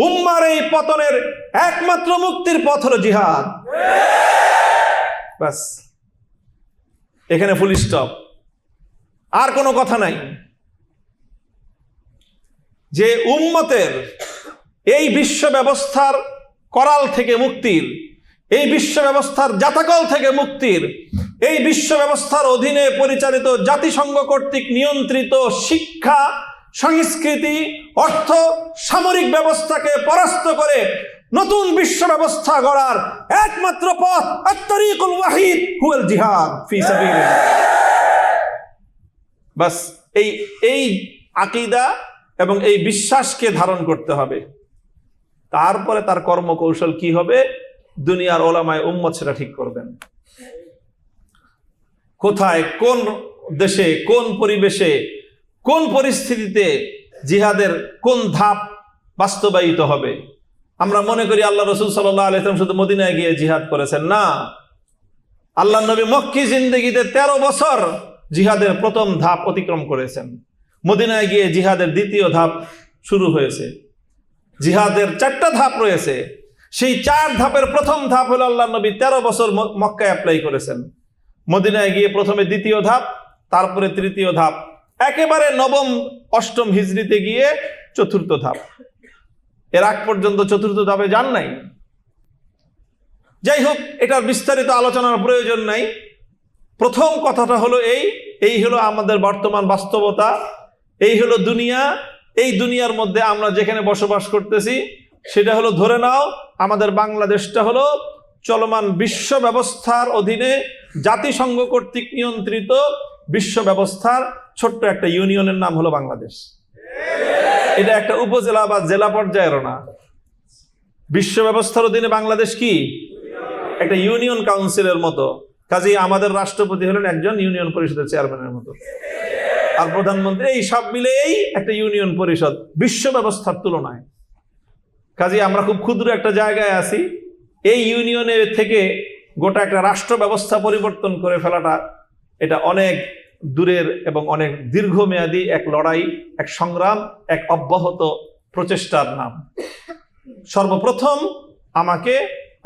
উম্মার এই পতনের একমাত্র মুক্তির পথ হলো জিহাদ। বাস, এখানে ফুল স্টপ, আর কোনো কথা নাই। যে উম্মতের এই বিশ্ব ব্যবস্থার করাল থেকে মুক্তির, এই বিশ্ব ব্যবস্থার জাতাকল থেকে মুক্তির, এই বিশ্ব ব্যবস্থার অধীনে পরিচালিত জাতিসংঘ কর্তৃক নিয়ন্ত্রিত শিক্ষা, সংস্কৃতি, অর্থ, সামরিক ব্যবস্থাকে পরাস্ত করে নতুন বিশ্ব ব্যবস্থা গড়ার একমাত্র পথ আত-তারিকুল ওয়াহিদ হুয়াল জিহাদ ফি সাবিলিল্লাহ। বাস, এই আকীদা এবং এই বিশ্বাসকে ধারণ করতে হবে। তারপরে তার কর্মকৌশল কি হবে, দুনিয়ার ওলামায়ে উম্মত সেটা ঠিক করবেন। কোথায়, কোন দেশে, কোন পরিবেশে, কোন পরিস্থিতিতে জিহাদের কোন ধাপ বাস্তবায়িত হবে। আমরা মনে করি আল্লাহ রাসূল সাল্লাল্লাহু আলাইহি ওয়াসাল্লাম শুধু মদিনায় গিয়ে জিহাদ করেছেন, না। আল্লাহ নবী মক্কি জিন্দেগিতে 13 বছর জিহাদের প্রথম ধাপ অতিক্রম করেছেন। মদিনায় গিয়ে জিহাদের দ্বিতীয় ধাপ শুরু হয়েছে। জিহাদের 4টা ধাপ রয়েছে। সেই 4 ধাপের প্রথম ধাপ হলো আল্লাহ নবী 13 বছর মক্কায় অ্যাপ্লাই করেছেন। মদিনায় গিয়ে প্রথমে দ্বিতীয় ধাপ, তারপরে তৃতীয় ধাপ, একেবারে নবম অষ্টম হিজরিতে গিয়ে চতুর্থ ধাপ। এর আগ পর্যন্ত চতুর্থ ধাপে যান নাই। যাই হোক, এটার বিস্তারিত আলোচনার প্রয়োজন নাই। প্রথম কথাটা হলো এই হলো আমাদের বর্তমান বাস্তবতা, এই হলো দুনিয়া। এই দুনিয়ার মধ্যে আমরা যেখানে বসবাস করতেছি সেটা হলো, ধরে নাও আমাদের বাংলাদেশটা হলো চলমান বিশ্ব ব্যবস্থার অধীনে জাতিসংঘ কর্তৃক নিয়ন্ত্রিত বিশ্ব ব্যবস্থার ছোট্ট একটা ইউনিয়নের নাম হলো বাংলাদেশ। এটা একটা উপজেলা বা জেলা পর্যায়েরও না। বিশ্ব ব্যবস্থার অধীনে বাংলাদেশ কি একটা ইউনিয়ন কাউন্সিলের মতো। কাজেই আমাদের রাষ্ট্রপতি হলেন একজন ইউনিয়ন পরিষদের চেয়ারম্যানের মতো, আর প্রধানমন্ত্রী, এই সব মিলেই একটা ইউনিয়ন পরিষদ বিশ্ব ব্যবস্থার তুলনায়। কাজেই আমরা খুব ক্ষুদ্র একটা জায়গায় আছি। এই ইউনিয়নের থেকে গোটা একটা রাষ্ট্র ব্যবস্থা পরিবর্তন করে ফেলাটা এটা অনেক দূরের এবং অনেক দীর্ঘমেয়াদী এক লড়াই, এক সংগ্রাম, এক অব্যাহত প্রচেষ্টার নাম। সর্বপ্রথম আমাকে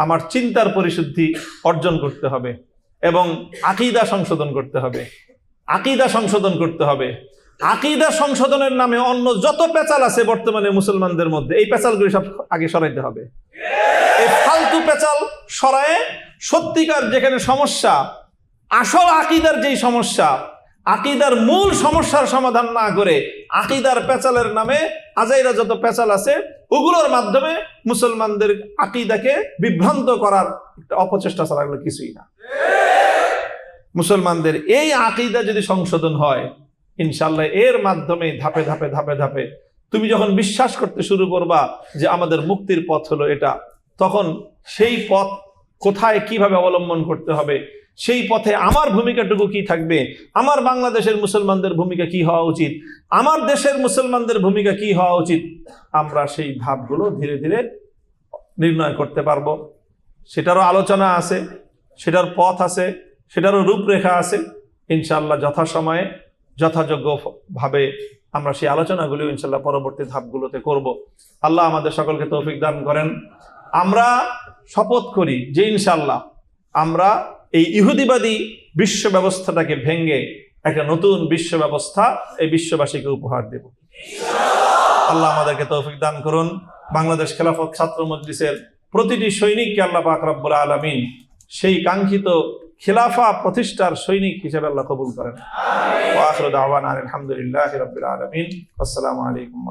আমার চিন্তার পরিশুদ্ধি অর্জন করতে হবে এবং আকীদা সংশোধন করতে হবে। আকীদা সংশোধন করতে হবে। আকীদা সংশোধনের নামে অন্য যত পেঁচাল আছে বর্তমানে মুসলমানদের মধ্যে, এই পেঁচালগুলি সব আগে সরাইতে হবে। এই ফালতু পেঁচাল সরায়ে সত্যিকার যেখানে সমস্যা, আসল আকীদার যেই সমস্যা, আকীদার মূল সমস্যার সমাধান না করে আকীদার পেঁচালের নামে আজাইরা যত পেঁচাল আছে ওগুলোর মাধ্যমে মুসলমানদের আকীদাকে বিভ্রান্ত করার একটা অপচেষ্টা ছাড়া এগুলো কিছুই না। মুসলমানদের এই আকীদা যদি সংশোধন হয়, ইনশাআল্লাহ এর মাধ্যমে ধাপে ধাপে ধাপে ধাপে তুমি যখন বিশ্বাস করতে শুরু করবা যে আমাদের মুক্তির পথ হলো এটা, তখন সেই পথ কোথায় কিভাবে অবলম্বন করতে হবে, সেই পথে আমার ভূমিকাটুকু কি থাকবে, আমার বাংলাদেশের মুসলমানদের ভূমিকা কি হওয়া উচিত, আমার দেশের মুসলমানদের ভূমিকা কি হওয়া উচিত, আমরা সেই ধাপগুলো ধীরে ধীরে নির্ণয় করতে পারবো। সেটারও আলোচনা আছে, সেটার পথ আছে, সেটারও রূপরেখা আছে। ইনশাআল্লাহ যথাসময়ে যথাযোগ্যভাবে আমরা সেই আলোচনাগুলো ইনশাআল্লাহ পরবর্তী ধাপগুলোতে করব। আল্লাহ আমাদের সকলকে তৌফিক দান করেন। আমরা শপথ করি যে ইনশাআল্লাহ আমরা এই ইহুদিবাদী বিশ্ব ব্যবস্থাটাকে ভেঙে একটা নতুন বিশ্ব ব্যবস্থা এই বিশ্ববাসীকে উপহার দেব। আল্লাহ আমাদেরকে তৌফিক দান করুন। বাংলাদেশ খেলাফত ছাত্র মজলিসের প্রতিটি সৈনিককে আল্লাহ পাক রব্বুল আলামিন সেই কাঙ্ক্ষিত খিলাফা প্রতিষ্ঠার সৈনিক হিসেবে আল্লাহ কবুল করেন। ওয়া আখিরু দাওয়ানা আলহামদুলিল্লাহি রাব্বিল আলামিন। আসসালামু আলাইকুম।